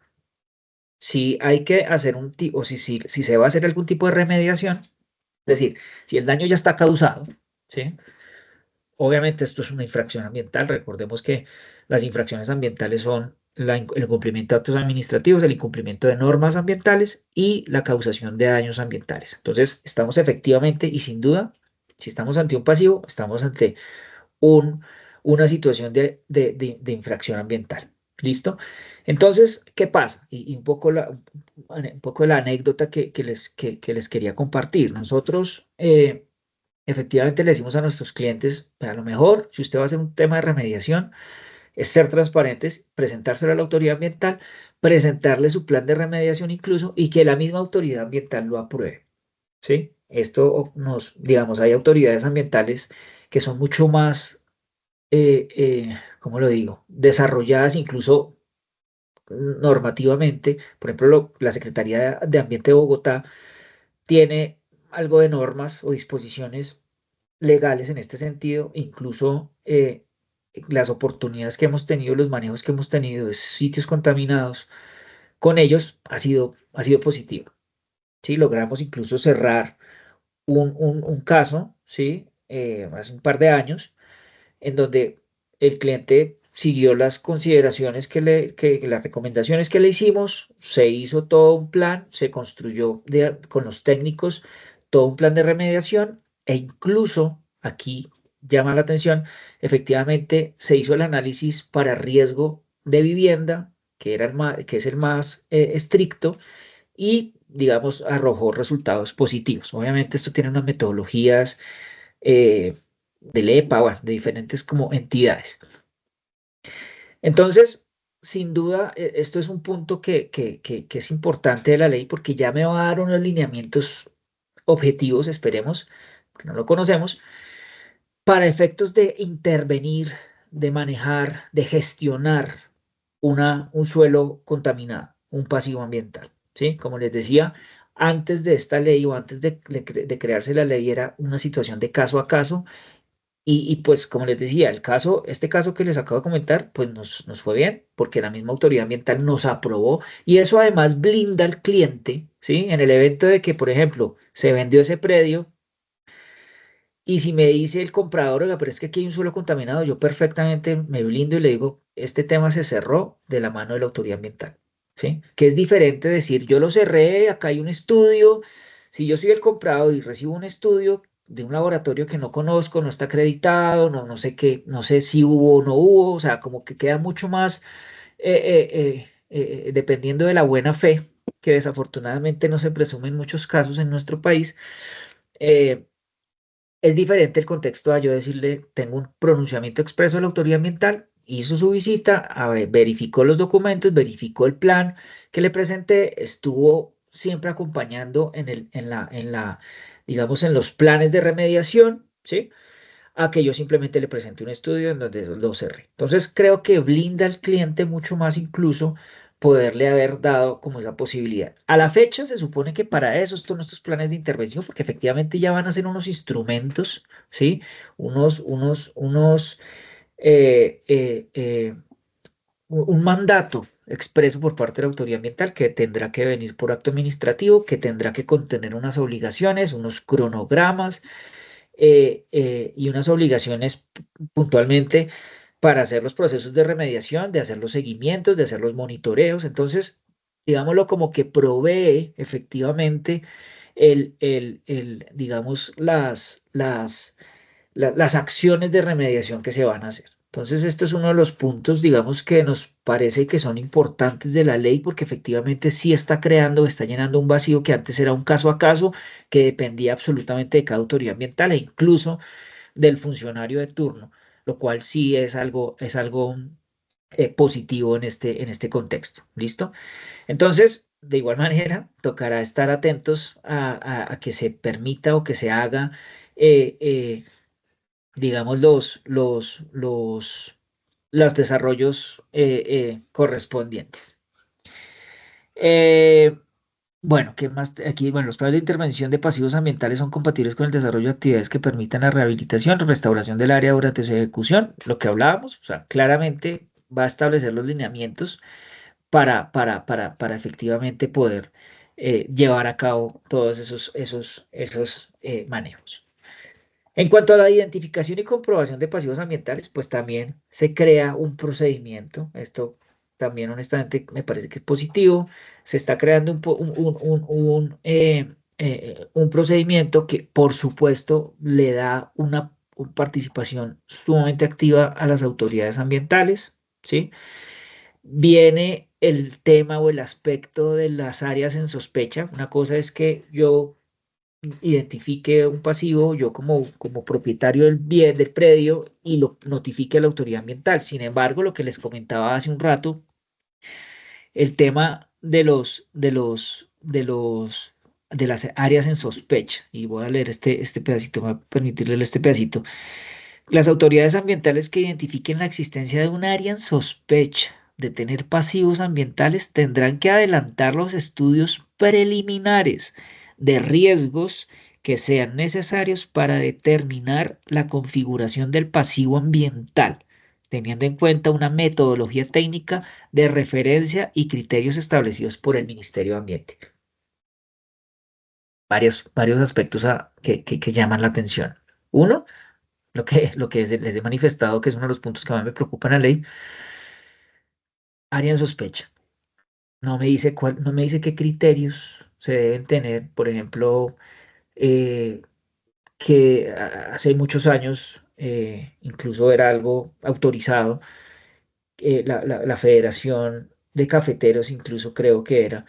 si hay que hacer o si se va a hacer algún tipo de remediación, es decir, si el daño ya está causado, ¿sí? Obviamente esto es una infracción ambiental. Recordemos que las infracciones ambientales son el incumplimiento de actos administrativos, el incumplimiento de normas ambientales y la causación de daños ambientales. Entonces, estamos efectivamente y sin duda, si estamos ante un pasivo, estamos ante una situación de infracción ambiental. ¿Listo? Entonces, ¿qué pasa? Y un poco la anécdota que les quería compartir. Nosotros, efectivamente, le decimos a nuestros clientes, a lo mejor, si usted va a hacer un tema de remediación, es ser transparentes, presentárselo a la autoridad ambiental, presentarle su plan de remediación incluso y que la misma autoridad ambiental lo apruebe. ¿Sí? Esto digamos, hay autoridades ambientales que son mucho más, ¿cómo lo digo? Desarrolladas incluso normativamente. Por ejemplo, la Secretaría de Ambiente de Bogotá tiene algo de normas o disposiciones legales en este sentido, incluso las oportunidades que hemos tenido, los manejos que hemos tenido de sitios contaminados con ellos ha sido positivo. ¿Sí? Logramos incluso cerrar un caso, ¿sí? Hace un par de años, en donde el cliente siguió las consideraciones las recomendaciones que le hicimos, se hizo todo un plan, se construyó con los técnicos todo un plan de remediación e incluso aquí llama la atención, efectivamente se hizo el análisis para riesgo de vivienda, que es el más estricto, y, digamos, arrojó resultados positivos. Obviamente esto tiene unas metodologías eh, del EPA, bueno, de diferentes como entidades. Entonces, sin duda, esto es un punto que es importante de la ley porque ya me va a dar unos lineamientos objetivos, esperemos, que no lo conocemos, para efectos de intervenir, de manejar, de gestionar un suelo contaminado, un pasivo ambiental, ¿sí? Como les decía, antes de esta ley o antes de crearse la ley era una situación de caso a caso y pues como les decía, este caso que les acabo de comentar, pues nos fue bien porque la misma autoridad ambiental nos aprobó y eso además blinda al cliente, ¿sí? En el evento de que, por ejemplo, se vendió ese predio y si me dice el comprador, oiga, pero es que aquí hay un suelo contaminado, yo perfectamente me blindo y le digo, este tema se cerró de la mano de la autoridad ambiental, ¿sí? Que es diferente decir, yo lo cerré, acá hay un estudio, si yo soy el comprador y recibo un estudio de un laboratorio que no conozco, no está acreditado, no sé qué, no sé si hubo o no hubo, o sea, como que queda mucho más dependiendo de la buena fe, que desafortunadamente no se presume en muchos casos en nuestro país. eh, es diferente el contexto a yo decirle, tengo un pronunciamiento expreso de la autoridad ambiental, hizo su visita, verificó los documentos, verificó el plan que le presenté, estuvo siempre acompañando digamos, en los planes de remediación, ¿sí? A que yo simplemente le presente un estudio en donde lo cerré. Entonces creo que blinda al cliente mucho más incluso poderle haber dado como esa posibilidad. A la fecha se supone que para eso son estos planes de intervención, porque efectivamente ya van a ser unos instrumentos, ¿sí? Eh, eh, eh, un mandato expreso por parte de la autoridad ambiental que tendrá que venir por acto administrativo, que tendrá que contener unas obligaciones, unos cronogramas, y unas obligaciones puntualmente para hacer los procesos de remediación, de hacer los seguimientos, de hacer los monitoreos. Entonces, digámoslo como que provee efectivamente digamos, las acciones de remediación que se van a hacer. Entonces, esto es uno de los puntos, digamos, que nos parece que son importantes de la ley porque efectivamente sí está creando, está llenando un vacío que antes era un caso a caso, que dependía absolutamente de cada autoridad ambiental e incluso del funcionario de turno, lo cual sí es algo positivo en este contexto. ¿Listo? Entonces, de igual manera, tocará estar atentos a que se permita o que se haga, eh, eh, digamos, los desarrollos correspondientes. Eh, bueno, ¿qué más? Aquí, bueno, los planes de intervención de pasivos ambientales son compatibles con el desarrollo de actividades que permitan la rehabilitación, restauración del área durante su ejecución, lo que hablábamos, o sea, claramente va a establecer los lineamientos para efectivamente poder llevar a cabo todos esos manejos. En cuanto a la identificación y comprobación de pasivos ambientales, pues también se crea un procedimiento. Esto también honestamente me parece que es positivo. Se está creando un procedimiento que por supuesto le da una participación sumamente activa a las autoridades ambientales, ¿sí? Viene el tema o el aspecto de las áreas en sospecha. Una cosa es que yo identifique un pasivo, yo como propietario del bien, del predio, y lo notifique a la autoridad ambiental. Sin embargo, lo que les comentaba hace un rato, el tema de las áreas en sospecha, y voy a leer este pedacito, voy a permitir leer este pedacito. Las autoridades ambientales que identifiquen la existencia de un área en sospecha de tener pasivos ambientales tendrán que adelantar los estudios preliminares de riesgos que sean necesarios para determinar la configuración del pasivo ambiental, teniendo en cuenta una metodología técnica de referencia y criterios establecidos por el Ministerio de Ambiente. Varios aspectos que llaman la atención. Uno, lo que les he manifestado, que es uno de los puntos que más me preocupan en la ley, área en sospecha. No me dice qué criterios se deben tener. Por ejemplo, que hace muchos años, incluso era algo autorizado, la Federación de Cafeteros, incluso creo que era,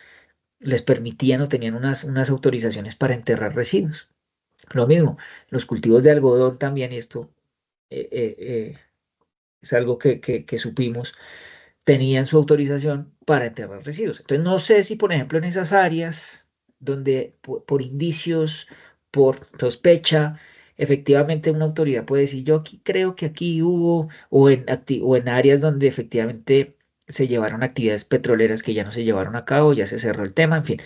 les permitían o tenían unas autorizaciones para enterrar residuos. Lo mismo, los cultivos de algodón también, y esto eh, eh, eh, es algo que supimos, tenían su autorización para enterrar residuos. Entonces, no sé si, por ejemplo, en esas áreas donde por indicios, por sospecha, efectivamente una autoridad puede decir, yo aquí creo que aquí hubo, o en áreas donde efectivamente se llevaron actividades petroleras que ya no se llevaron a cabo, ya se cerró el tema, en fin.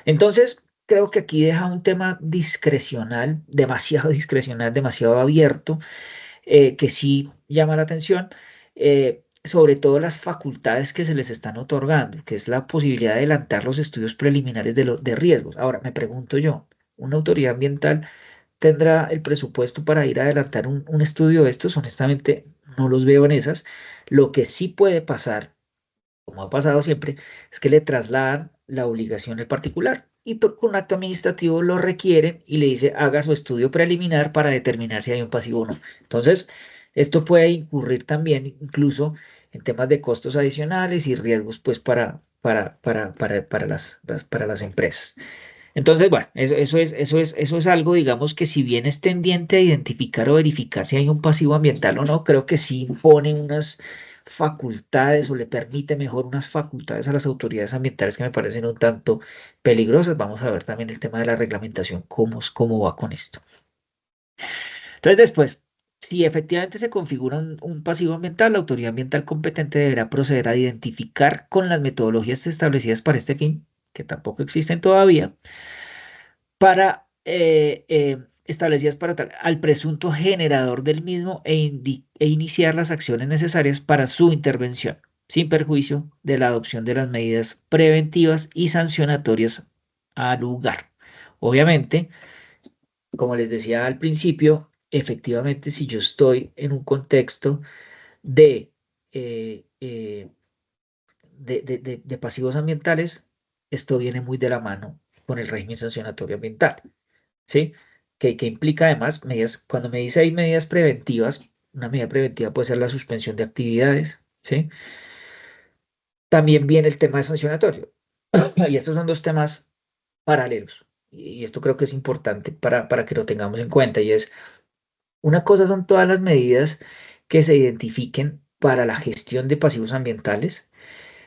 Entonces, creo que aquí deja un tema discrecional, demasiado abierto, que sí llama la atención, sobre todo las facultades que se les están otorgando, que es la posibilidad de adelantar los estudios preliminares de riesgos. Ahora, me pregunto yo, ¿una autoridad ambiental tendrá el presupuesto para ir a adelantar un estudio de estos? Honestamente, no los veo en esas. Lo que sí puede pasar, como ha pasado siempre, es que le trasladan la obligación al particular y por un acto administrativo lo requieren y le dice haga su estudio preliminar para determinar si hay un pasivo o no. Entonces, esto puede incurrir también incluso en temas de costos adicionales y riesgos pues para las empresas. Entonces, bueno, eso es algo, digamos, que si bien es tendiente a identificar o verificar si hay un pasivo ambiental o no, creo que sí impone unas facultades o le permite mejor unas facultades a las autoridades ambientales que me parecen un tanto peligrosas. Vamos a ver también el tema de la reglamentación, cómo va con esto. Entonces, después, si efectivamente se configura un pasivo ambiental, la autoridad ambiental competente deberá proceder a identificar con las metodologías establecidas para este fin, que tampoco existen todavía, establecidas para tal, al presunto generador del mismo e iniciar las acciones necesarias para su intervención, sin perjuicio de la adopción de las medidas preventivas y sancionatorias al lugar. Obviamente, como les decía al principio, efectivamente, si yo estoy en un contexto de, eh, eh, de pasivos ambientales, esto viene muy de la mano con el régimen sancionatorio ambiental. ¿Sí? Que implica además medidas, cuando me dice hay medidas preventivas, una medida preventiva puede ser la suspensión de actividades, ¿sí? También viene el tema sancionatorio. Y estos son dos temas paralelos. Y esto creo que es importante para que lo tengamos en cuenta. Y es, Una cosa son todas las medidas que se identifiquen para la gestión de pasivos ambientales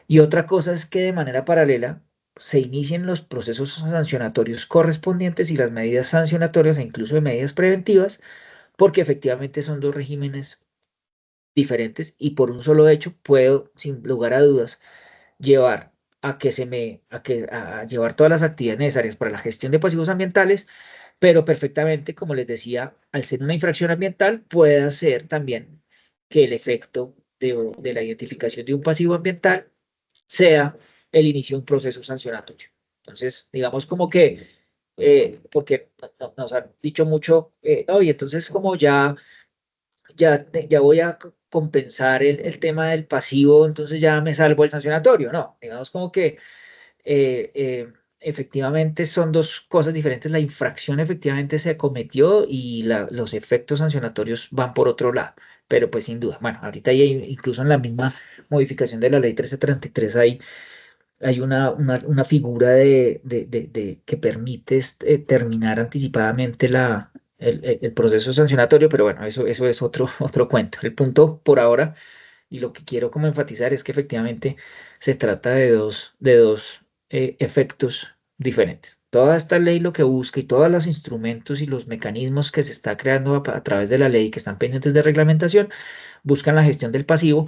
y otra cosa es que de manera paralela se inicien los procesos sancionatorios correspondientes y las medidas sancionatorias e incluso de medidas preventivas, porque efectivamente son dos regímenes diferentes y por un solo hecho puedo, sin lugar a dudas, llevar a llevar todas las actividades necesarias para la gestión de pasivos ambientales, pero perfectamente, como les decía, al ser una infracción ambiental, puede ser también que el efecto de la identificación de un pasivo ambiental sea el inicio de un proceso sancionatorio. Entonces, digamos como que, porque nos han dicho mucho, no, y entonces como ya voy a compensar el tema del pasivo, entonces ya me salvo el sancionatorio. No, digamos como que efectivamente son dos cosas diferentes. La infracción efectivamente se cometió y los efectos sancionatorios van por otro lado. Pero pues sin duda, bueno, ahorita incluso en la misma modificación de la ley 1333 hay una figura que permite terminar anticipadamente el proceso sancionatorio, pero bueno, eso es otro cuento. El punto por ahora, y lo que quiero como enfatizar es que efectivamente se trata de dos efectos diferentes. Toda esta ley lo que busca y todos los instrumentos y los mecanismos que se está creando a través de la ley que están pendientes de reglamentación buscan la gestión del pasivo,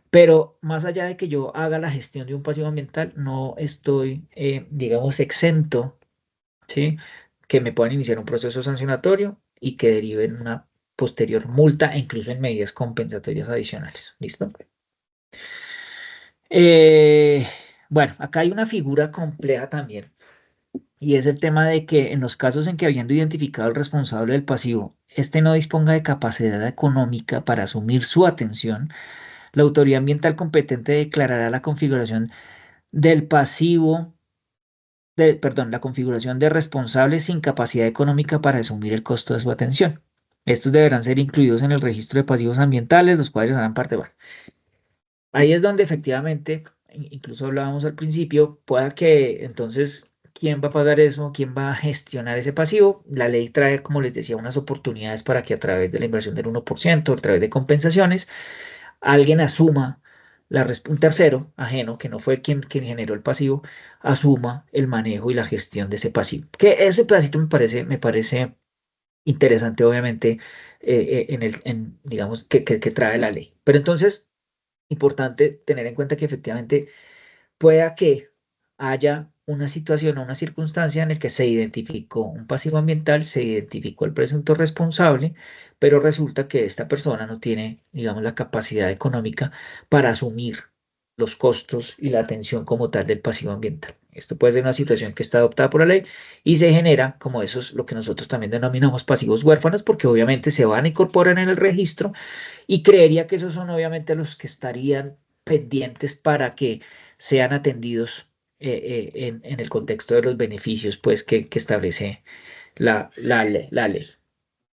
pero más allá de que yo haga la gestión de un pasivo ambiental, no estoy, digamos, exento, ¿sí? Que me puedan iniciar un proceso sancionatorio y que derive en una posterior multa e incluso en medidas compensatorias adicionales. ¿Listo? Eh, bueno, acá hay una figura compleja también y es el tema de que en los casos en que habiendo identificado al responsable del pasivo, este no disponga de capacidad económica para asumir su atención, la autoridad ambiental competente declarará la configuración del pasivo, perdón, la configuración de responsable sin capacidad económica para asumir el costo de su atención. Estos deberán ser incluidos en el registro de pasivos ambientales, los cuales harán parte, bueno, ahí es donde efectivamente, incluso hablábamos al principio, pueda que entonces, ¿quién va a pagar eso? ¿Quién va a gestionar ese pasivo? La ley trae, como les decía, unas oportunidades para que a través de la inversión del 1%, a través de compensaciones, alguien asuma, un tercero ajeno, que no fue quien generó el pasivo, asuma el manejo y la gestión de ese pasivo. Que ese pedacito me parece interesante, obviamente, digamos, que trae la ley. Pero entonces, importante tener en cuenta que efectivamente pueda que haya una situación o una circunstancia en la que se identificó un pasivo ambiental, se identificó el presunto responsable, pero resulta que esta persona no tiene, digamos, la capacidad económica para asumir los costos y la atención como tal del pasivo ambiental. Esto puede ser una situación que está adoptada por la ley y se genera como esos, lo que nosotros también denominamos pasivos huérfanos, porque obviamente se van a incorporar en el registro y creería que esos son obviamente los que estarían pendientes para que sean atendidos en el contexto de los beneficios pues, que establece la ley.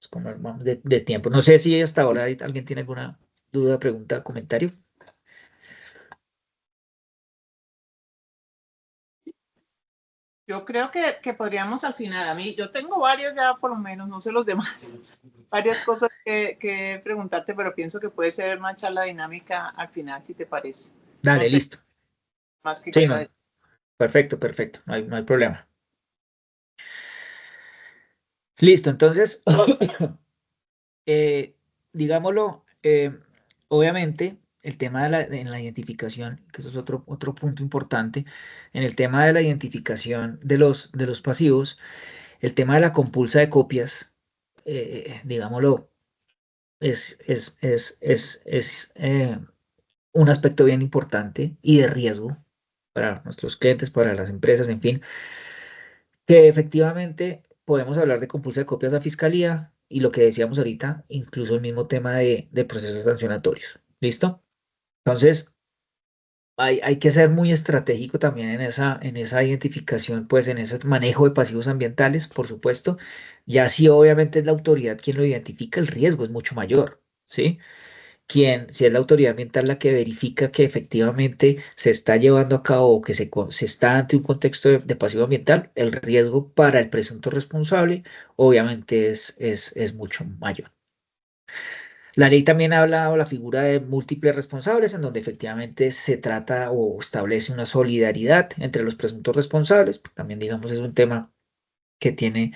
Es como vamos de tiempo. No sé si hasta ahora alguien tiene alguna duda, pregunta, comentario. Yo creo que podríamos al final, yo tengo varias ya por lo menos, no sé los demás, varias cosas que preguntarte, pero pienso que puede ser una charla dinámica al final, si te parece. No Dale, sé listo. más que Sí, quiera no, decir. perfecto, perfecto. No hay problema. Listo, entonces, digámoslo, obviamente, el tema en la identificación, que eso es otro punto importante, en el tema de la identificación de los pasivos, el tema de la compulsa de copias, digámoslo, es un aspecto bien importante y de riesgo para nuestros clientes, para las empresas, en fin, que efectivamente podemos hablar de compulsa de copias a fiscalía y lo que decíamos ahorita, incluso el mismo tema de procesos sancionatorios. ¿Listo? Entonces, hay que ser muy estratégico también en esa identificación, pues en ese manejo de pasivos ambientales, por supuesto. Ya si obviamente es la autoridad quien lo identifica, el riesgo es mucho mayor, ¿sí? Si es la autoridad ambiental la que verifica que efectivamente se está llevando a cabo o que se está ante un contexto de pasivo ambiental, el riesgo para el presunto responsable obviamente es mucho mayor. La ley también habla de la figura de múltiples responsables, en donde efectivamente se trata o establece una solidaridad entre los presuntos responsables. También, digamos, es un tema que tiene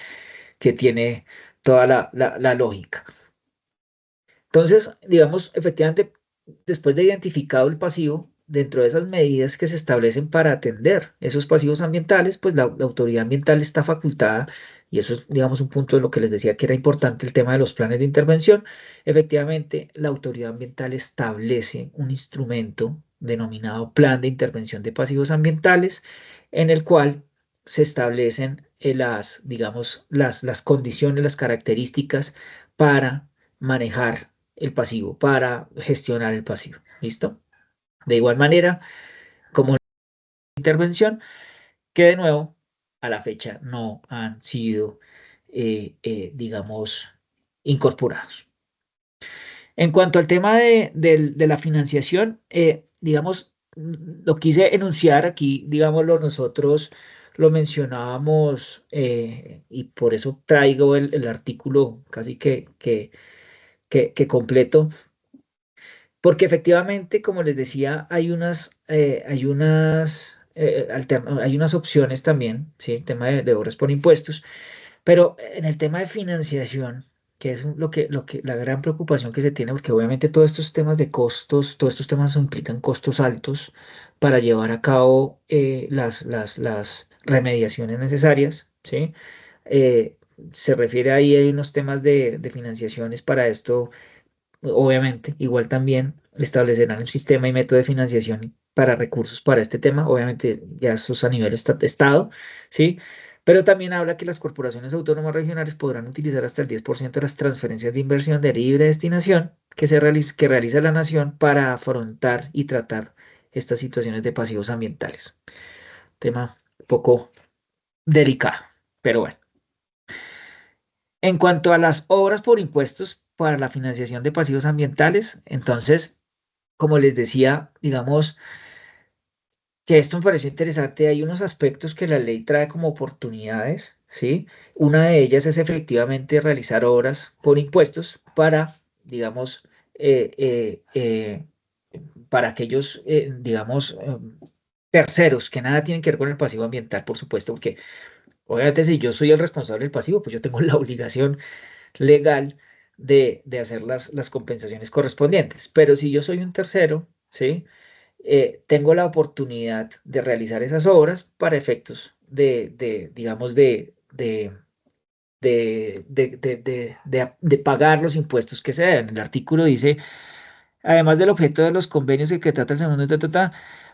toda la lógica. Entonces, digamos, efectivamente, después de identificado el pasivo, dentro de esas medidas que se establecen para atender esos pasivos ambientales, pues la autoridad ambiental está facultada, y eso es, digamos, un punto de lo que les decía que era importante el tema de los planes de intervención. Efectivamente, la autoridad ambiental establece un instrumento denominado Plan de Intervención de Pasivos Ambientales, en el cual se establecen digamos, las condiciones, las características para manejar el pasivo, para gestionar el pasivo. ¿Listo? De igual manera, como intervención, que de nuevo, a la fecha no han sido, digamos, incorporados. En cuanto al tema de la financiación, digamos, lo quise enunciar aquí, digámoslo, nosotros lo mencionábamos y por eso traigo el artículo casi que completo. Porque efectivamente, como les decía, hay unas opciones también, ¿sí? El tema de obras por impuestos, pero en el tema de financiación, que es la gran preocupación que se tiene, porque obviamente todos estos temas de costos, todos estos temas implican costos altos para llevar a cabo las remediaciones necesarias, ¿sí? Se refiere ahí a unos temas de financiaciones para esto. Obviamente, igual también establecerán un sistema y método de financiación para recursos para este tema. Obviamente, ya eso es a nivel Estado, ¿sí? Pero también habla que las corporaciones autónomas regionales podrán utilizar hasta el 10% de las transferencias de inversión de libre destinación que realiza la nación para afrontar y tratar estas situaciones de pasivos ambientales. Tema un poco delicado, pero bueno. En cuanto a las obras por impuestos para la financiación de pasivos ambientales, entonces, como les decía, digamos que esto me pareció interesante. Hay unos aspectos que la ley trae como oportunidades, ¿sí? Una de ellas es efectivamente realizar obras por impuestos para, digamos, eh, eh, eh, para aquellos, digamos, terceros que nada tienen que ver con el pasivo ambiental, por supuesto, porque obviamente si yo soy el responsable del pasivo, pues yo tengo la obligación legal de hacer las compensaciones correspondientes. Pero si yo soy un tercero, ¿sí? Tengo la oportunidad de realizar esas obras para efectos digamos, de pagar los impuestos que se deben. El artículo dice, además del objeto de los convenios que trata el segundo,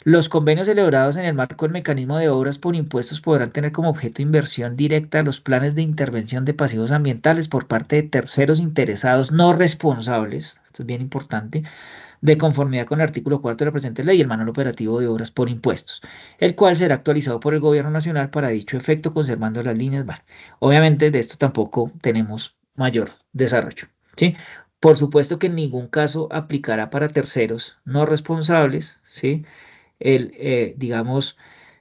los convenios celebrados en el marco del mecanismo de obras por impuestos podrán tener como objeto inversión directa los planes de intervención de pasivos ambientales por parte de terceros interesados no responsables, esto es bien importante, de conformidad con el artículo 4 de la presente ley, el manual operativo de obras por impuestos, el cual será actualizado por el gobierno nacional para dicho efecto, conservando las líneas. Bueno, obviamente de esto tampoco tenemos mayor desarrollo, ¿sí? Por supuesto que en ningún caso aplicará para terceros no responsables, ¿sí? Digamos,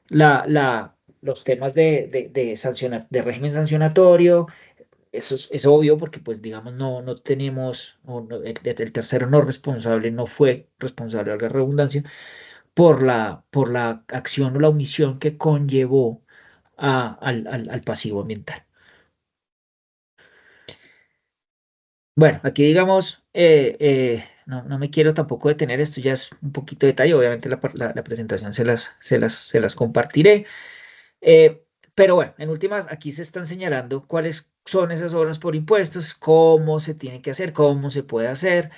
los temas de régimen sancionatorio. Eso es obvio porque, pues, digamos, no tenemos, el tercero no responsable, no fue responsable, valga la redundancia, por la acción o la omisión que conllevó al pasivo ambiental. Bueno, aquí digamos, no me quiero tampoco detener, esto ya es un poquito de detalle, obviamente la presentación se las compartiré. Eh, pero bueno, en últimas, aquí se están señalando cuáles son esas obras por impuestos, cómo se tiene que hacer, cómo se puede hacer.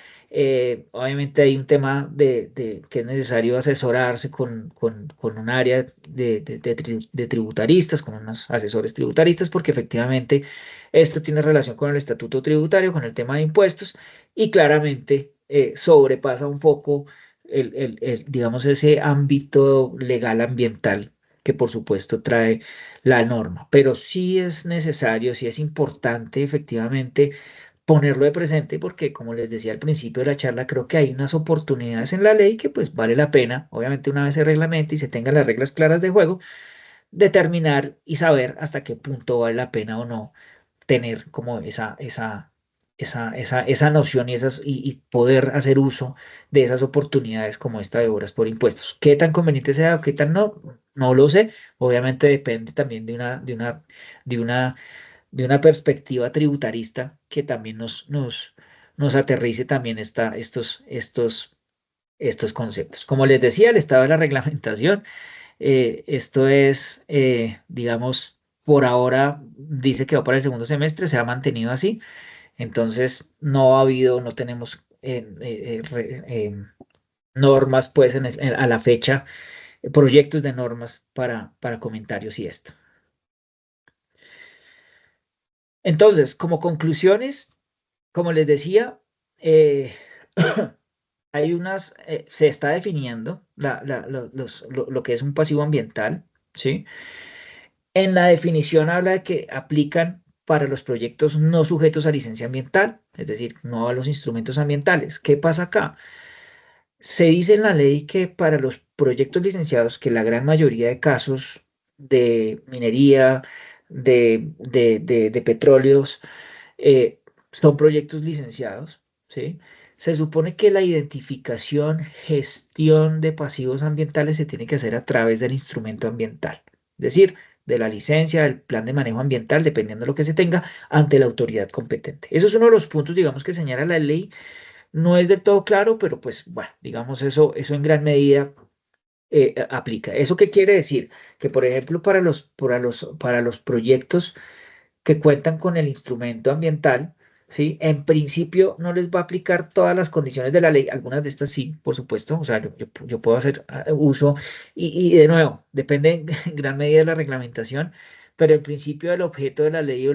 Obviamente hay un tema que es necesario asesorarse con un área de tributaristas, con unos asesores tributaristas, porque efectivamente esto tiene relación con el estatuto tributario, con el tema de impuestos, y claramente sobrepasa un poco digamos, ese ámbito legal ambiental que por supuesto trae la norma, pero sí es necesario, sí es importante efectivamente ponerlo de presente porque como les decía al principio de la charla, creo que hay unas oportunidades en la ley que pues vale la pena, obviamente una vez se reglamente y se tengan las reglas claras de juego, determinar y saber hasta qué punto vale la pena o no tener como esa noción y poder hacer uso de esas oportunidades como esta de obras por impuestos. ¿Qué tan conveniente sea o qué tan no? No lo sé. Obviamente depende también de una, de una perspectiva tributarista que también nos aterrice también estos conceptos. Como les decía, el estado de la reglamentación, esto es, digamos, por ahora dice que va para el segundo semestre, se ha mantenido así. Entonces, no tenemos normas, pues, a la fecha, proyectos de normas para comentarios y esto. Entonces, como conclusiones, como les decía, se está definiendo lo que es un pasivo ambiental, ¿sí? En la definición habla de que aplican para los proyectos no sujetos a licencia ambiental, es decir, no a los instrumentos ambientales. ¿Qué pasa acá? Se dice en la ley que para los proyectos licenciados, que la gran mayoría de casos de minería, de petróleos, son proyectos licenciados, ¿sí? Se supone que la identificación, gestión de pasivos ambientales se tiene que hacer a través del instrumento ambiental, es decir, de la licencia, del plan de manejo ambiental, dependiendo de lo que se tenga, ante la autoridad competente. Eso es uno de los puntos, digamos, que señala la ley. No es del todo claro, pero pues bueno, digamos eso en gran medida aplica. ¿Eso qué quiere decir? Que por ejemplo para los proyectos que cuentan con el instrumento ambiental, ¿sí? En principio no les va a aplicar todas las condiciones de la ley, algunas de estas sí, por supuesto, o sea, yo puedo hacer uso y de nuevo, depende en gran medida de la reglamentación, pero en principio el objeto de la ley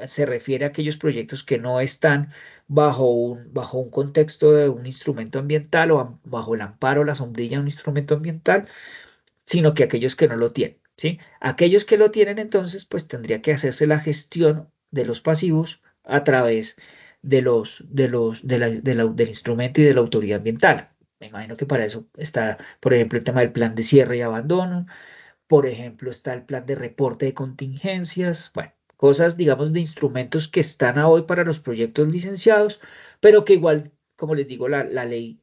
se refiere a aquellos proyectos que no están bajo un contexto de un instrumento ambiental o bajo el amparo, la sombrilla de un instrumento ambiental, sino que aquellos que no lo tienen, ¿sí? Aquellos que lo tienen, entonces, pues tendría que hacerse la gestión de los pasivos a través del instrumento y de la autoridad ambiental. Me imagino que para eso está, por ejemplo, el tema del plan de cierre y abandono, por ejemplo, está el plan de reporte de contingencias, bueno, cosas, digamos, de instrumentos que están a hoy para los proyectos licenciados, pero que igual, como les digo, la ley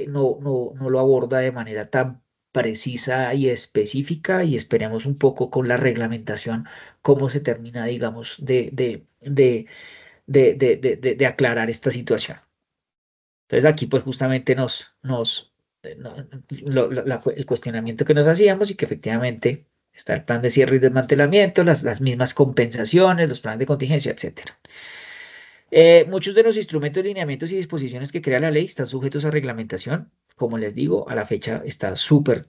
no lo aborda de manera tan precisa y específica y esperemos un poco con la reglamentación cómo se termina, digamos, de aclarar esta situación. Entonces aquí pues justamente no- el cuestionamiento que nos hacíamos y que efectivamente está el plan de cierre y desmantelamiento, las mismas compensaciones, los planes de contingencia, etcétera. Muchos de los instrumentos, lineamientos y disposiciones que crea la ley están sujetos a reglamentación. Como les digo, a la fecha está súper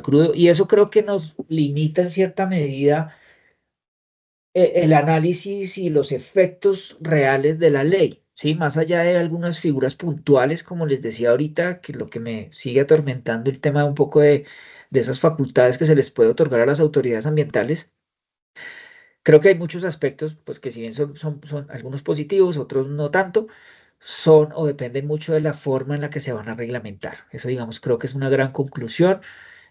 crudo y eso creo que nos limita en cierta medida el análisis y los efectos reales de la ley, ¿sí? Más allá de algunas figuras puntuales, como les decía ahorita, que lo que me sigue atormentando el tema un poco de esas facultades que se les puede otorgar a las autoridades ambientales. Creo que hay muchos aspectos, pues que si bien son algunos positivos, otros no tanto, son o dependen mucho de la forma en la que se van a reglamentar. Eso, digamos, creo que es una gran conclusión.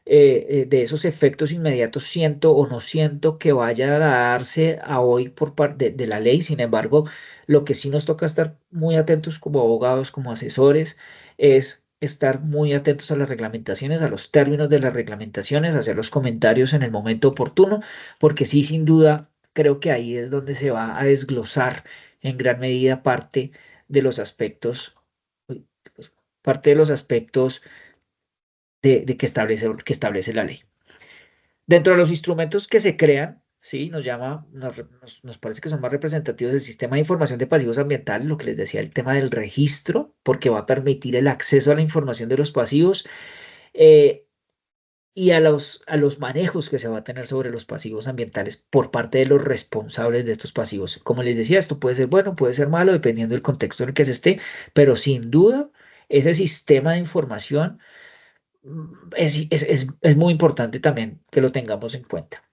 De esos efectos inmediatos siento o no siento que vaya a darse a hoy por parte de la ley. Sin embargo, lo que sí nos toca estar muy atentos como abogados, como asesores, es estar muy atentos a las reglamentaciones, a los términos de las reglamentaciones, hacer los comentarios en el momento oportuno, porque sí, sin duda, creo que ahí es donde se va a desglosar en gran medida de los aspectos, uy, pues, parte de los aspectos que establece la ley. Dentro de los instrumentos que se crean, ¿sí? Nos parece que son más representativos del sistema de información de pasivos ambientales, lo que les decía, el tema del registro, porque va a permitir el acceso a la información de los pasivos eh, y a los manejos que se va a tener sobre los pasivos ambientales por parte de los responsables de estos pasivos. Como les decía, esto puede ser bueno, puede ser malo, dependiendo del contexto en el que se esté, pero sin duda, ese sistema de información es muy importante también que lo tengamos en cuenta.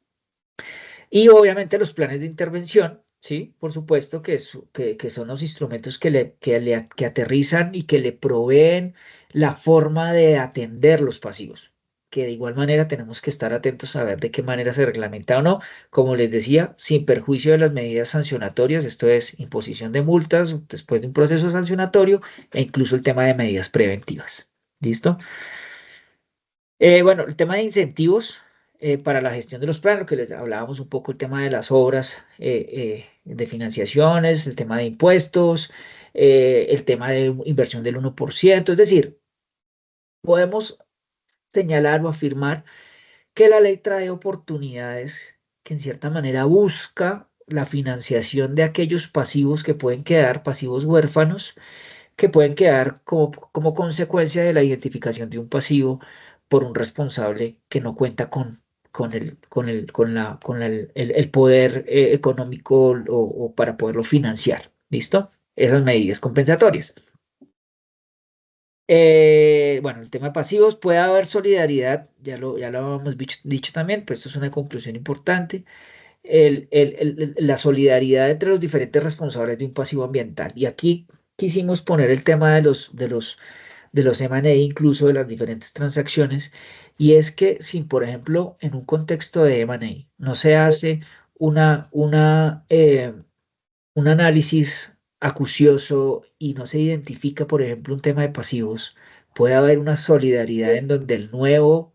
Y obviamente los planes de intervención, ¿sí? Por supuesto que son los instrumentos que aterrizan y que le proveen la forma de atender los pasivos. que de igual manera tenemos que estar atentos a ver de qué manera se reglamenta o no. Como les decía, sin perjuicio de las medidas sancionatorias, esto es imposición de multas después de un proceso sancionatorio e incluso el tema de medidas preventivas. ¿Listo? Bueno, el tema de incentivos para la gestión de los planes, lo que les hablábamos un poco, el tema de las obras de financiaciones, el tema de impuestos, el tema de inversión del 1%, es decir, podemos señalar o afirmar que la ley trae oportunidades que en cierta manera busca la financiación de aquellos pasivos que pueden quedar, pasivos huérfanos, que pueden quedar como consecuencia de la identificación de un pasivo por un responsable que no cuenta con el poder económico o para poderlo financiar. ¿Listo? Esas medidas compensatorias. Bueno, el tema de pasivos, puede haber solidaridad, ya lo hemos dicho también, pues esto es una conclusión importante, la solidaridad entre los diferentes responsables de un pasivo ambiental. Y aquí quisimos poner el tema de los M&A, incluso de las diferentes transacciones, y es que si, por ejemplo, en un contexto de M&A no se hace un análisis acucioso y no se identifica, por ejemplo, un tema de pasivos, puede haber una solidaridad en donde el nuevo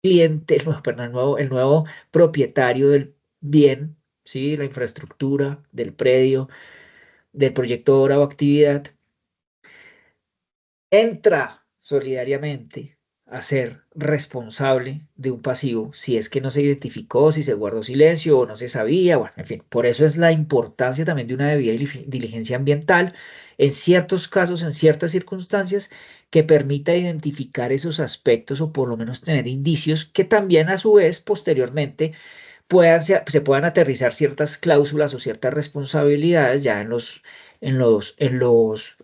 cliente, perdón, el nuevo propietario del bien, ¿sí? La infraestructura, del predio, del proyecto, obra o actividad, entra solidariamente a ser responsable de un pasivo si es que no se identificó, si se guardó silencio o no se sabía, bueno, en fin, por eso es la importancia también de una debida diligencia ambiental en ciertos casos, en ciertas circunstancias, que permita identificar esos aspectos o por lo menos tener indicios que también a su vez posteriormente se puedan aterrizar ciertas cláusulas o ciertas responsabilidades ya en los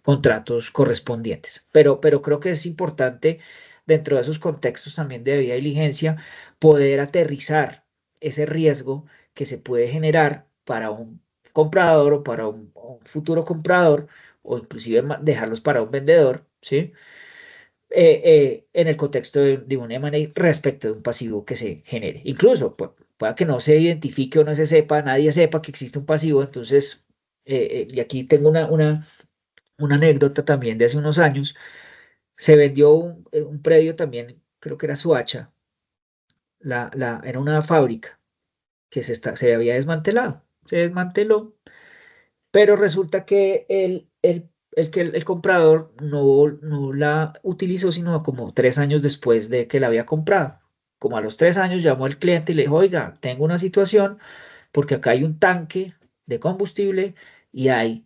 contratos correspondientes. Pero creo que es importante, dentro de esos contextos también de debida diligencia, poder aterrizar ese riesgo que se puede generar para un comprador o para un futuro comprador, o inclusive dejarlos para un vendedor, ¿sí? En el contexto de un M&A respecto de un pasivo que se genere. Incluso pueda que no se identifique o no se sepa, nadie sepa que existe un pasivo, entonces, y aquí tengo una anécdota también de hace unos años, se vendió un predio también, creo que era Suacha, era una fábrica que se había desmantelado, se desmanteló, pero resulta que el comprador no la utilizó sino como 3 años después de que la había comprado. Como a los 3 años llamó al cliente y le dijo, oiga, tengo una situación porque acá hay un tanque de combustible y hay,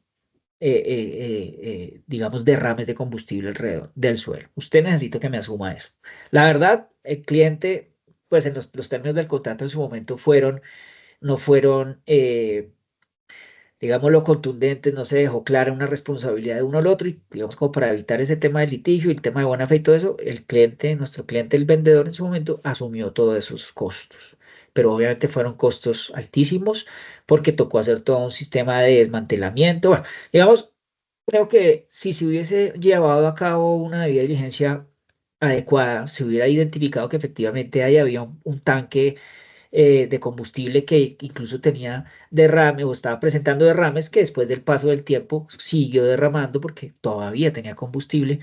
digamos, derrames de combustible alrededor del suelo. Usted necesita que me asuma eso. La verdad, el cliente, pues en los términos del contrato en su momento no fueron digámoslo, contundentes, no se dejó clara una responsabilidad de uno al otro y digamos como para evitar ese tema de litigio y el tema de buena fe y todo eso, nuestro cliente, el vendedor en su momento, asumió todos esos costos. Pero obviamente fueron costos altísimos porque tocó hacer todo un sistema de desmantelamiento. Bueno, digamos, creo que si se hubiese llevado a cabo una debida diligencia adecuada, se hubiera identificado que efectivamente ahí había un tanque de combustible que incluso tenía derrame o estaba presentando derrames que después del paso del tiempo siguió derramando porque todavía tenía combustible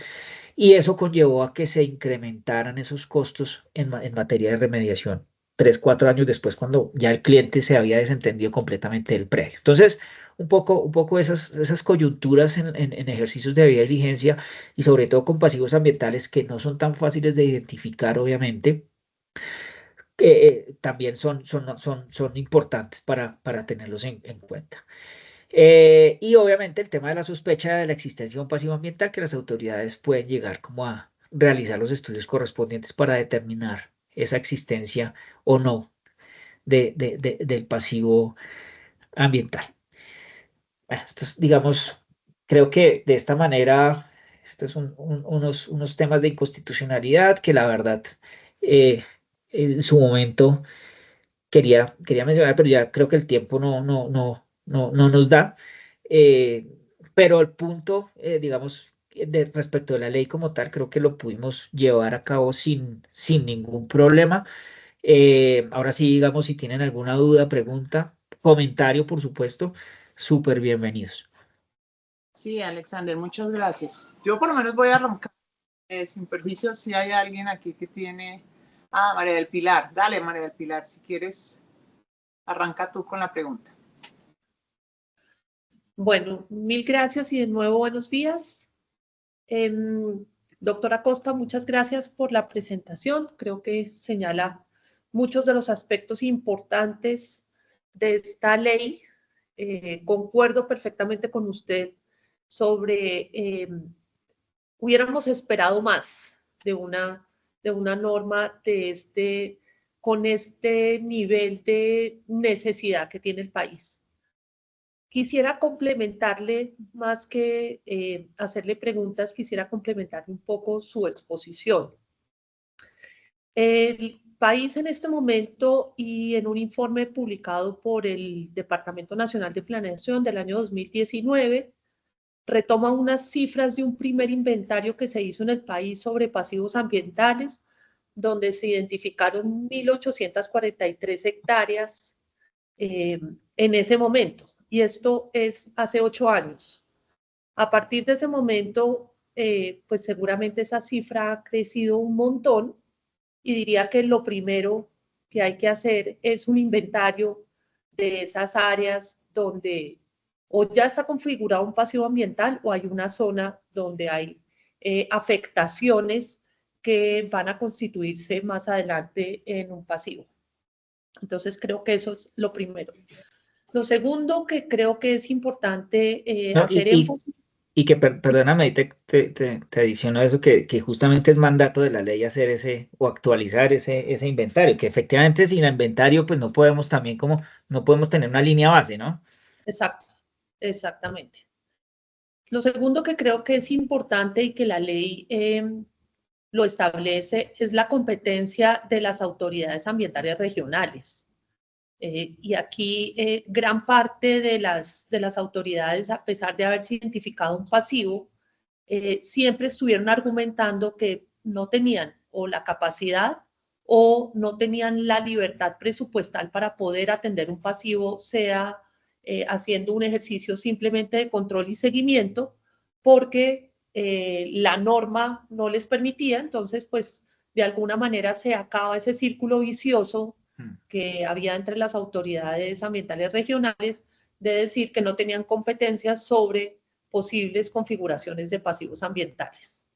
y eso conllevó a que se incrementaran esos costos en materia de remediación 3, 4 años después cuando ya el cliente se había desentendido completamente del predio. Entonces, un poco esas coyunturas en ejercicios de debida diligencia y sobre todo con pasivos ambientales que no son tan fáciles de identificar, obviamente, también son importantes para tenerlos en cuenta. Y obviamente el tema de la sospecha de la existencia de un pasivo ambiental que las autoridades pueden llegar como a realizar los estudios correspondientes para determinar esa existencia o no del pasivo ambiental. Bueno, entonces, digamos, creo que de esta manera, estos son unos temas de inconstitucionalidad que la verdad, eh, en su momento quería mencionar, pero ya creo que el tiempo no nos da. Eh, pero el punto, digamos, respecto de la ley como tal, creo que lo pudimos llevar a cabo sin ningún problema. Ahora sí, digamos, si tienen alguna duda, pregunta, comentario, por supuesto, súper bienvenidos. Sí, Alexander, muchas gracias. Yo por lo menos voy a arrancar sin perjuicio si hay alguien aquí que tiene... Ah, María del Pilar. Dale, María del Pilar, si quieres, arranca tú con la pregunta. Bueno, mil gracias y de nuevo buenos días. Doctora Costa, muchas gracias por la presentación. Creo que señala muchos de los aspectos importantes de esta ley. Concuerdo perfectamente con usted sobre hubiéramos esperado más de una norma con este nivel de necesidad que tiene el país. Quisiera complementarle, más que hacerle preguntas, quisiera complementarle un poco su exposición. El país en este momento y en un informe publicado por el Departamento Nacional de Planeación del año 2019, retoma unas cifras de un primer inventario que se hizo en el país sobre pasivos ambientales, donde se identificaron 1.843 hectáreas en ese momento. Y esto es hace 8 años. A partir de ese momento, pues seguramente esa cifra ha crecido un montón y diría que lo primero que hay que hacer es un inventario de esas áreas donde o ya está configurado un pasivo ambiental o hay una zona donde hay afectaciones que van a constituirse más adelante en un pasivo. Entonces creo que eso es lo primero. Lo segundo que creo que es importante No, hacer énfasis. y que, perdóname, y te adiciono eso, que justamente es mandato de la ley hacer ese o actualizar ese inventario, que efectivamente sin inventario, pues no podemos también como, no podemos tener una línea base, ¿no? Exacto, exactamente. Lo segundo que creo que es importante y que la ley lo establece es la competencia de las autoridades ambientales regionales. Y aquí gran parte de las autoridades, a pesar de haberse identificado un pasivo, siempre estuvieron argumentando que no tenían o la capacidad o no tenían la libertad presupuestal para poder atender un pasivo, sea haciendo un ejercicio simplemente de control y seguimiento, porque la norma no les permitía. Entonces, pues de alguna manera se acaba ese círculo vicioso que había entre las autoridades ambientales regionales de decir que no tenían competencias sobre posibles configuraciones de pasivos ambientales.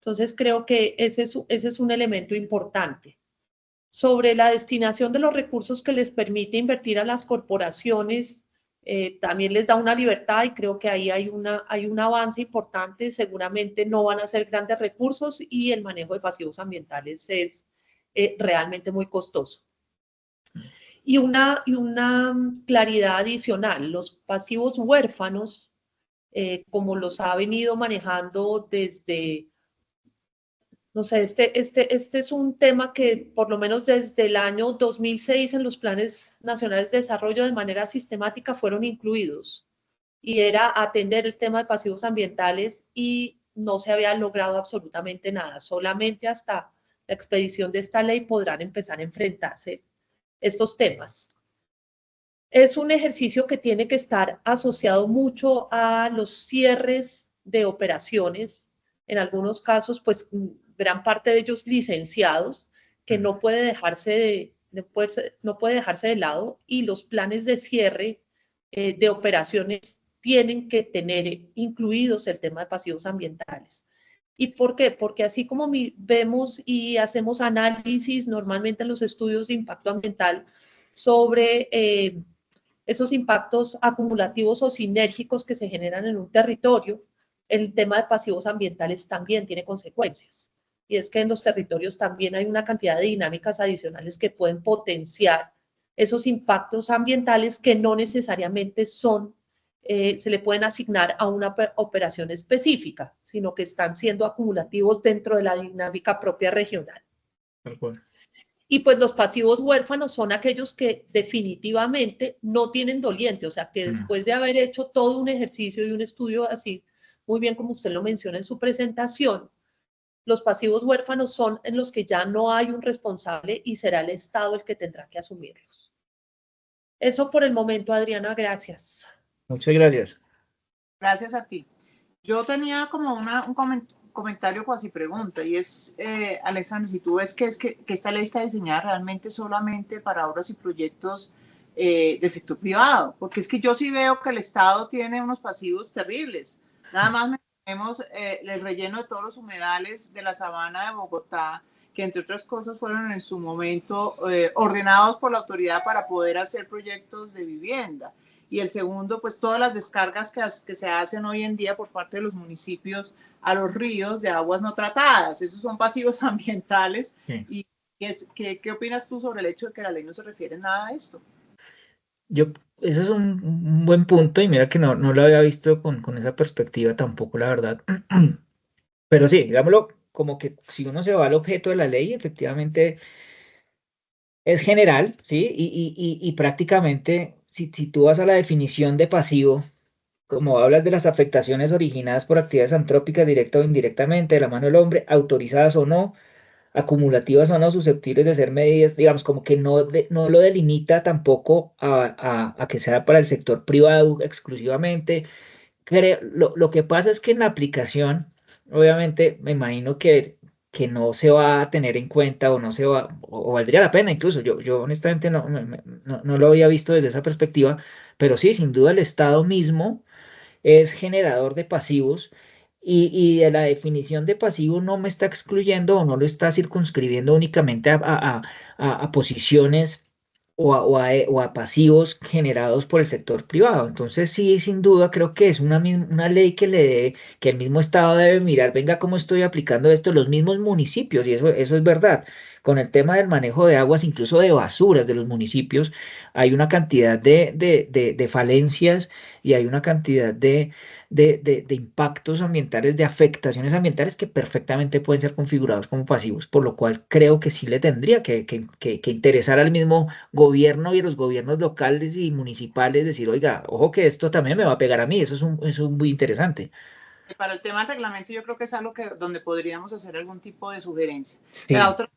Entonces, creo que ese es un elemento importante. Sobre la destinación de los recursos que les permite invertir a las corporaciones, también les da una libertad y creo que ahí hay un avance importante. Seguramente no van a ser grandes recursos y el manejo de pasivos ambientales es realmente muy costoso. Y una claridad adicional, los pasivos huérfanos, como los ha venido manejando desde, no sé, este es un tema que por lo menos desde el año 2006 en los planes nacionales de desarrollo de manera sistemática fueron incluidos y era atender el tema de pasivos ambientales y no se había logrado absolutamente nada, solamente hasta la expedición de esta ley podrán empezar a enfrentarse estos temas. Es un ejercicio que tiene que estar asociado mucho a los cierres de operaciones, en algunos casos, pues gran parte de ellos licenciados, que no puede dejarse de lado, y los planes de cierre de operaciones tienen que tener incluidos el tema de pasivos ambientales. ¿Y por qué? Porque así como vemos y hacemos análisis normalmente en los estudios de impacto ambiental sobre esos impactos acumulativos o sinérgicos que se generan en un territorio, el tema de pasivos ambientales también tiene consecuencias. Y es que en los territorios también hay una cantidad de dinámicas adicionales que pueden potenciar esos impactos ambientales que no necesariamente se le pueden asignar a una operación específica, sino que están siendo acumulativos dentro de la dinámica propia regional. Y pues los pasivos huérfanos son aquellos que definitivamente no tienen doliente, o sea, que después de haber hecho todo un ejercicio y un estudio así muy bien como usted lo menciona en su presentación, los pasivos huérfanos son en los que ya no hay un responsable y será el Estado el que tendrá que asumirlos. Eso por el momento, Adriana, gracias. Muchas gracias. Gracias a ti. Yo tenía como un comentario cuasi pregunta, y es, Alexander, si tú ves que esta ley está diseñada realmente solamente para obras y proyectos del sector privado, porque es que yo sí veo que el Estado tiene unos pasivos terribles. Nada más tenemos el relleno de todos los humedales de la sabana de Bogotá, que entre otras cosas fueron en su momento ordenados por la autoridad para poder hacer proyectos de vivienda. Y el segundo, pues todas las descargas que se hacen hoy en día por parte de los municipios a los ríos de aguas no tratadas. Esos son pasivos ambientales. Sí. ¿Y qué opinas tú sobre el hecho de que la ley no se refiere nada a esto? Ese es un buen punto, y mira que no lo había visto con esa perspectiva tampoco, la verdad. Pero sí, digámoslo, como que si uno se va al objeto de la ley, efectivamente es general, ¿sí? Y prácticamente, si tú vas a la definición de pasivo, como hablas de las afectaciones originadas por actividades antrópicas directa o indirectamente de la mano del hombre, autorizadas o no, acumulativas o no, susceptibles de ser medidas, digamos, como que no lo delimita tampoco a que sea para el sector privado exclusivamente. Lo que pasa es que en la aplicación, obviamente, me imagino que no se va a tener en cuenta o no se va, o valdría la pena incluso. Yo honestamente no lo había visto desde esa perspectiva, pero sí, sin duda el Estado mismo es generador de pasivos, y de la definición de pasivo no me está excluyendo o no lo está circunscribiendo únicamente a posiciones o a pasivos generados por el sector privado. Entonces sí, sin duda creo que es una ley que el mismo Estado debe mirar, venga, cómo estoy aplicando esto, los mismos municipios, y eso es verdad. Con el tema del manejo de aguas, incluso de basuras de los municipios, hay una cantidad de falencias, y hay una cantidad de impactos ambientales, de afectaciones ambientales que perfectamente pueden ser configurados como pasivos, por lo cual creo que sí le tendría que interesar al mismo gobierno y a los gobiernos locales y municipales decir, oiga, ojo que esto también me va a pegar a mí, eso es muy interesante. Para el tema del reglamento yo creo que es algo donde podríamos hacer algún tipo de sugerencia. Sí. La otra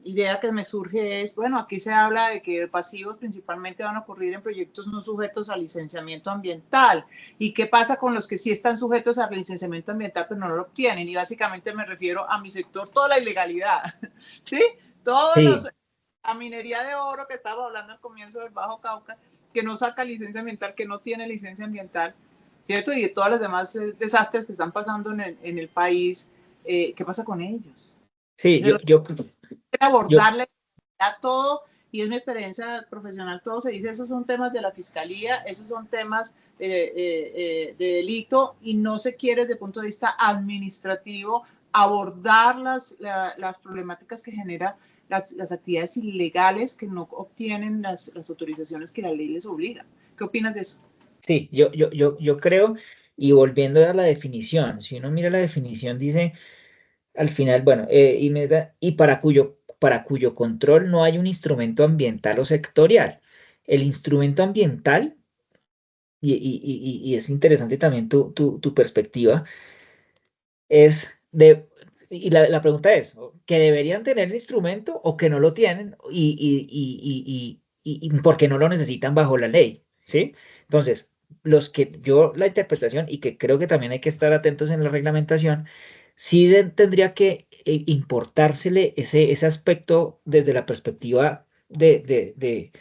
idea que me surge es, bueno, aquí se habla de que pasivos principalmente van a ocurrir en proyectos no sujetos al licenciamiento ambiental. ¿Y qué pasa con los que sí están sujetos al licenciamiento ambiental pero no lo obtienen? Y básicamente me refiero a mi sector, toda la ilegalidad, ¿sí? La minería de oro que estaba hablando al comienzo del Bajo Cauca, que no saca licencia ambiental, que no tiene licencia ambiental, ¿cierto? Y de todas las demás desastres que están pasando en el país, ¿qué pasa con ellos? Sí, yo abordarle a todo, y es mi experiencia profesional, todo se dice, esos son temas de la fiscalía, esos son temas de delito, y no se quiere desde el punto de vista administrativo abordar las problemáticas que genera las actividades ilegales que no obtienen las autorizaciones que la ley les obliga. ¿Qué opinas de eso? Sí, yo creo, y volviendo a la definición, si uno mira la definición, dice al final, bueno, y para cuyo control no hay un instrumento ambiental o sectorial. El instrumento ambiental, y es interesante también tu perspectiva, y la pregunta es, ¿que deberían tener el instrumento o que no lo tienen y por qué no lo necesitan bajo la ley? ¿Sí? Entonces, la interpretación, y que creo que también hay que estar atentos en la reglamentación, sí tendría que importársele ese aspecto desde la perspectiva de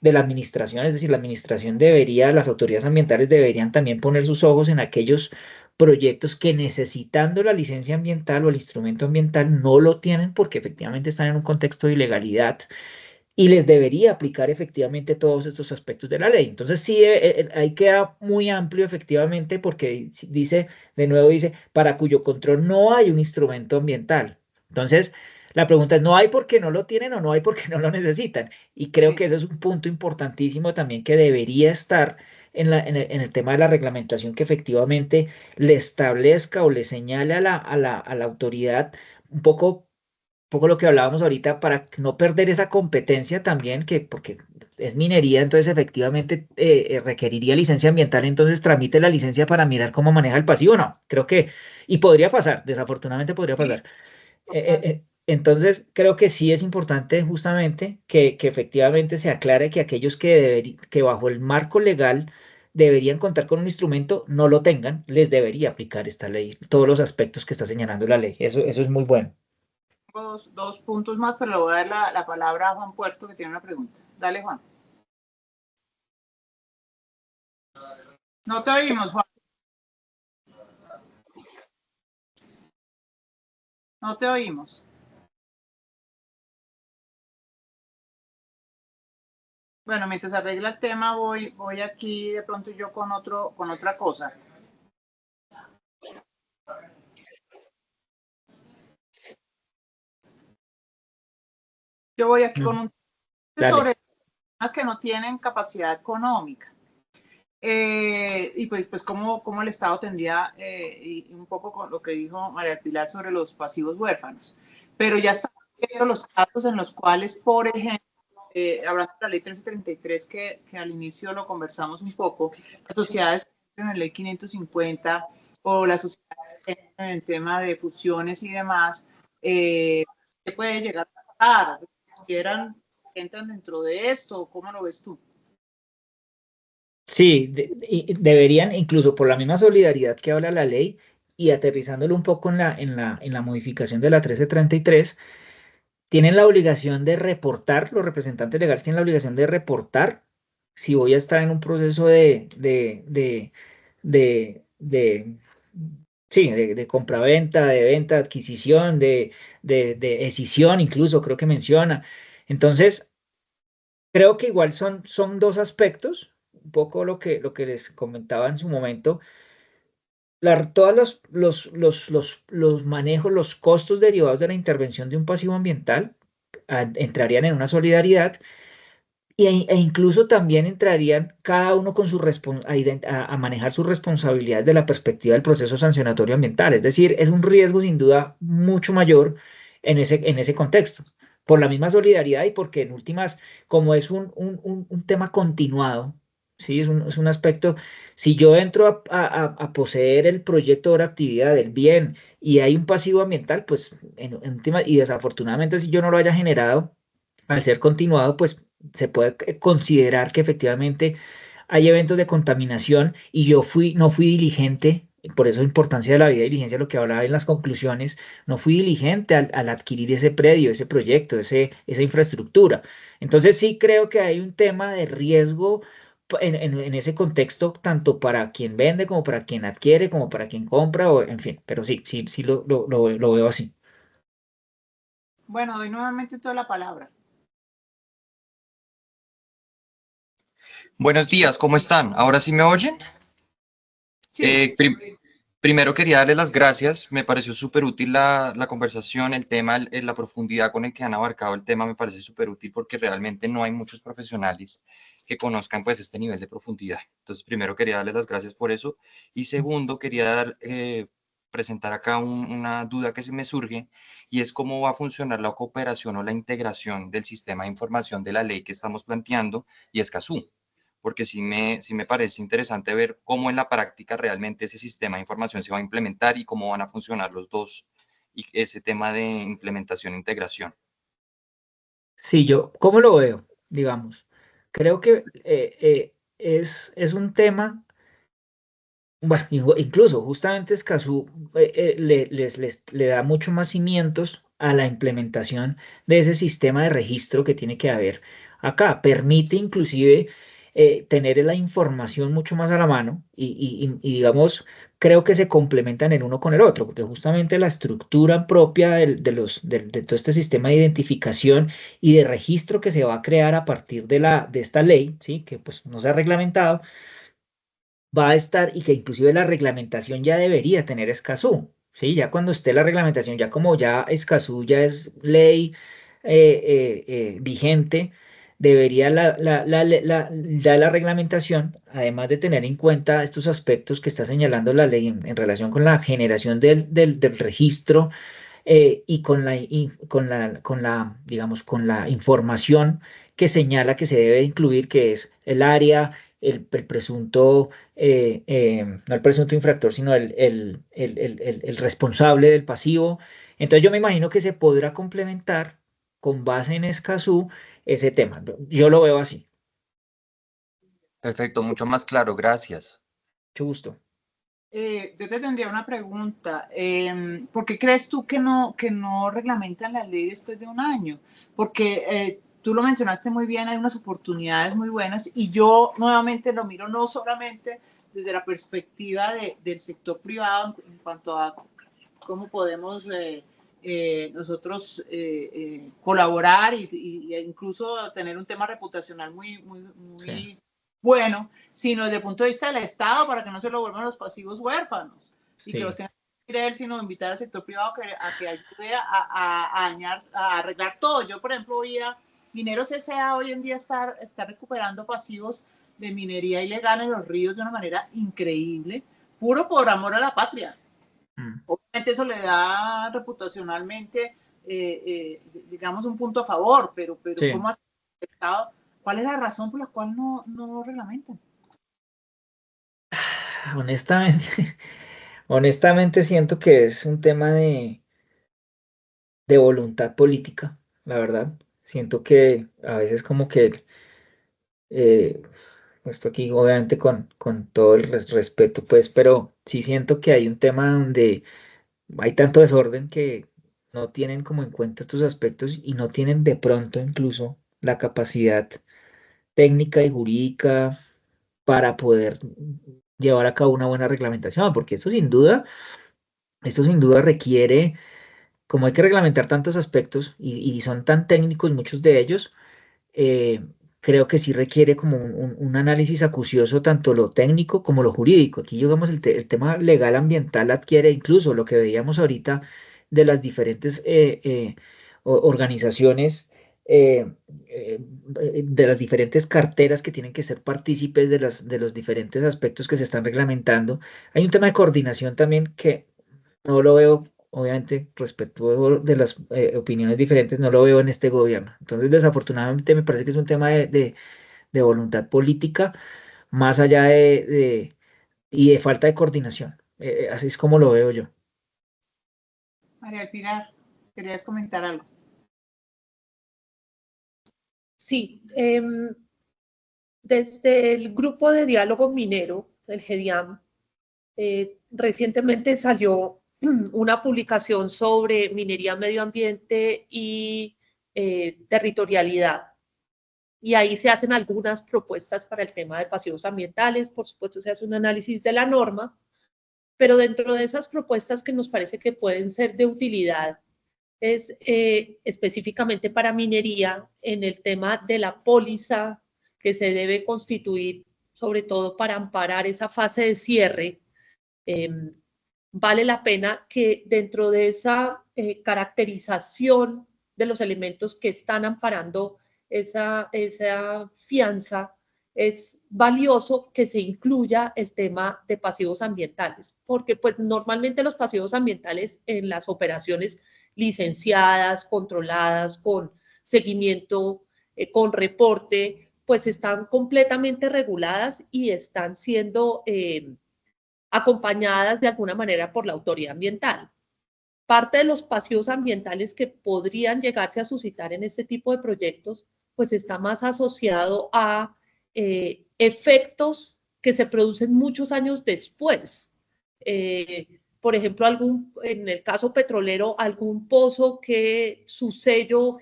la administración, es decir, la administración las autoridades ambientales deberían también poner sus ojos en aquellos proyectos que, necesitando la licencia ambiental o el instrumento ambiental, no lo tienen porque efectivamente están en un contexto de ilegalidad, y les debería aplicar efectivamente todos estos aspectos de la ley. Entonces sí, ahí queda muy amplio efectivamente, porque dice, para cuyo control no hay un instrumento ambiental. Entonces, la pregunta es, ¿no hay porque no lo tienen o no hay porque no lo necesitan? Y creo que ese es un punto importantísimo también que debería estar en el tema de la reglamentación, que efectivamente le establezca o le señale a la autoridad un poco poco lo que hablábamos ahorita, para no perder esa competencia también, que porque es minería, entonces efectivamente requeriría licencia ambiental, entonces tramite la licencia para mirar cómo maneja el pasivo, no, creo que, y podría pasar, desafortunadamente podría pasar. Entonces, creo que sí es importante justamente que efectivamente se aclare que aquellos que bajo el marco legal deberían contar con un instrumento, no lo tengan, les debería aplicar esta ley, todos los aspectos que está señalando la ley. Eso es muy bueno. Dos puntos más, pero le voy a dar la palabra a Juan Puerto, que tiene una pregunta. Dale, Juan. No te oímos, Juan. No te oímos. Bueno, mientras arregla el tema, voy aquí de pronto yo con otra cosa. Yo voy aquí con un sobre personas que no tienen capacidad económica. Y pues cómo el Estado tendría, y un poco con lo que dijo María Pilar sobre los pasivos huérfanos. Pero ya están viendo los casos en los cuales, por ejemplo, hablando de la ley 1333, que al inicio lo conversamos un poco, las sociedades en la ley 550 o las sociedades en el tema de fusiones y demás, ¿qué puede llegar a pasar? ¿Entran dentro de esto? ¿Cómo lo ves tú? Sí, deberían, incluso por la misma solidaridad que habla la ley y aterrizándolo un poco en la modificación de la 1333, tienen la obligación de reportar, los representantes legales tienen la obligación de reportar si voy a estar en un proceso de sí, de compraventa, de venta, adquisición, de escisión, incluso creo que menciona. Entonces, creo que igual son dos aspectos, un poco lo que les comentaba en su momento. Todos los manejos, los costos derivados de la intervención de un pasivo ambiental entrarían en una solidaridad e incluso también entrarían cada uno con a manejar sus responsabilidades de la perspectiva del proceso sancionatorio ambiental. Es decir, es un riesgo sin duda mucho mayor en ese contexto, por la misma solidaridad y porque en últimas, como es un tema continuado, ¿sí? Es un aspecto, si yo entro a poseer el proyecto o la actividad del bien y hay un pasivo ambiental, pues en última, y desafortunadamente si yo no lo haya generado, al ser continuado, pues se puede considerar que efectivamente hay eventos de contaminación y yo no fui diligente, por eso la importancia de la debida diligencia, lo que hablaba en las conclusiones, no fui diligente al adquirir ese predio, ese proyecto, esa infraestructura. Entonces sí creo que hay un tema de riesgo en ese contexto, tanto para quien vende como para quien adquiere, como para quien compra, o en fin, pero sí lo veo así. Bueno, doy nuevamente toda la palabra. Buenos días, ¿cómo están? ¿Ahora sí me oyen? Sí. Primero quería darles las gracias, me pareció súper útil la conversación, el tema, la profundidad con el que han abarcado el tema me parece súper útil porque realmente no hay muchos profesionales que conozcan pues este nivel de profundidad. Entonces, primero quería darles las gracias por eso y segundo quería presentar acá una duda que se me surge y es cómo va a funcionar la cooperación o la integración del sistema de información de la ley que estamos planteando y Escazú, porque sí me parece interesante ver cómo en la práctica realmente ese sistema de información se va a implementar y cómo van a funcionar los dos y ese tema de implementación e integración. Sí, ¿cómo lo veo? Digamos, creo que es un tema, bueno, incluso justamente Escazú le da mucho más cimientos a la implementación de ese sistema de registro que tiene que haber acá. Permite inclusive tener la información mucho más a la mano y digamos, creo que se complementan el uno con el otro, porque justamente la estructura propia de todo este sistema de identificación y de registro que se va a crear a partir de esta ley, ¿sí? Que pues no se ha reglamentado va a estar y que inclusive la reglamentación ya debería tener Escazú, ¿sí? Ya cuando esté la reglamentación, ya como ya Escazú ya es ley vigente, debería la reglamentación, además de tener en cuenta estos aspectos que está señalando la ley en relación con la generación del registro y digamos, con la información que señala que se debe incluir, que es el área, el presunto, no el presunto infractor, sino el responsable del pasivo. Entonces yo me imagino que se podrá complementar con base en Escazú ese tema. Yo lo veo así. Perfecto, mucho más claro, gracias. Mucho gusto. Yo te tendría una pregunta. ¿Por qué crees tú que no reglamentan la ley después de un año? Porque tú lo mencionaste muy bien, hay unas oportunidades muy buenas y yo nuevamente lo miro no solamente desde la perspectiva del sector privado en cuanto a cómo podemos nosotros colaborar e incluso tener un tema reputacional muy Sí. bueno, sino desde el punto de vista del Estado para que no se lo vuelvan los pasivos huérfanos y que Sí. los tengan que ir a él, sino invitar al sector privado a que ayude a arreglar todo. Yo, por ejemplo, Mineros S.A. hoy en día está recuperando pasivos de minería ilegal en los ríos de una manera increíble, puro por amor a la patria. Obviamente eso le da reputacionalmente, digamos, un punto a favor, pero Sí. ¿cómo ha afectado? ¿Cuál es la razón por la cual no reglamentan? Honestamente siento que es un tema de voluntad política, la verdad. Siento que a veces como que, eh, esto aquí obviamente con todo el respeto, pues, pero sí siento que hay un tema donde hay tanto desorden que no tienen como en cuenta estos aspectos y no tienen de pronto incluso la capacidad técnica y jurídica para poder llevar a cabo una buena reglamentación, porque esto sin duda requiere, como hay que reglamentar tantos aspectos y son tan técnicos muchos de ellos, eh, creo que sí requiere como un análisis acucioso, tanto lo técnico como lo jurídico. Aquí, digamos, el tema legal ambiental adquiere incluso lo que veíamos ahorita de las diferentes organizaciones, de las diferentes carteras que tienen que ser partícipes de los diferentes aspectos que se están reglamentando. Hay un tema de coordinación también que no lo veo, obviamente, respecto de las opiniones diferentes, no lo veo en este gobierno. Entonces, desafortunadamente, me parece que es un tema de voluntad política, más allá y de falta de coordinación. Así es como lo veo yo. María del Pilar, querías comentar algo. Sí, desde el grupo de diálogo minero, el GEDIAM, recientemente salió una publicación sobre minería, medio ambiente y territorialidad. Y ahí se hacen algunas propuestas para el tema de pasivos ambientales, por supuesto se hace un análisis de la norma, pero dentro de esas propuestas que nos parece que pueden ser de utilidad es específicamente para minería en el tema de la póliza que se debe constituir, sobre todo para amparar esa fase de cierre. Vale la pena que dentro de esa caracterización de los elementos que están amparando esa fianza, es valioso que se incluya el tema de pasivos ambientales, porque pues normalmente los pasivos ambientales en las operaciones licenciadas, controladas, con seguimiento, con reporte, pues están completamente reguladas y están siendo acompañadas de alguna manera por la autoridad ambiental. Parte de los pasivos ambientales que podrían llegarse a suscitar en este tipo de proyectos, pues está más asociado a efectos que se producen muchos años después. Por ejemplo, en el caso petrolero, algún pozo que su sello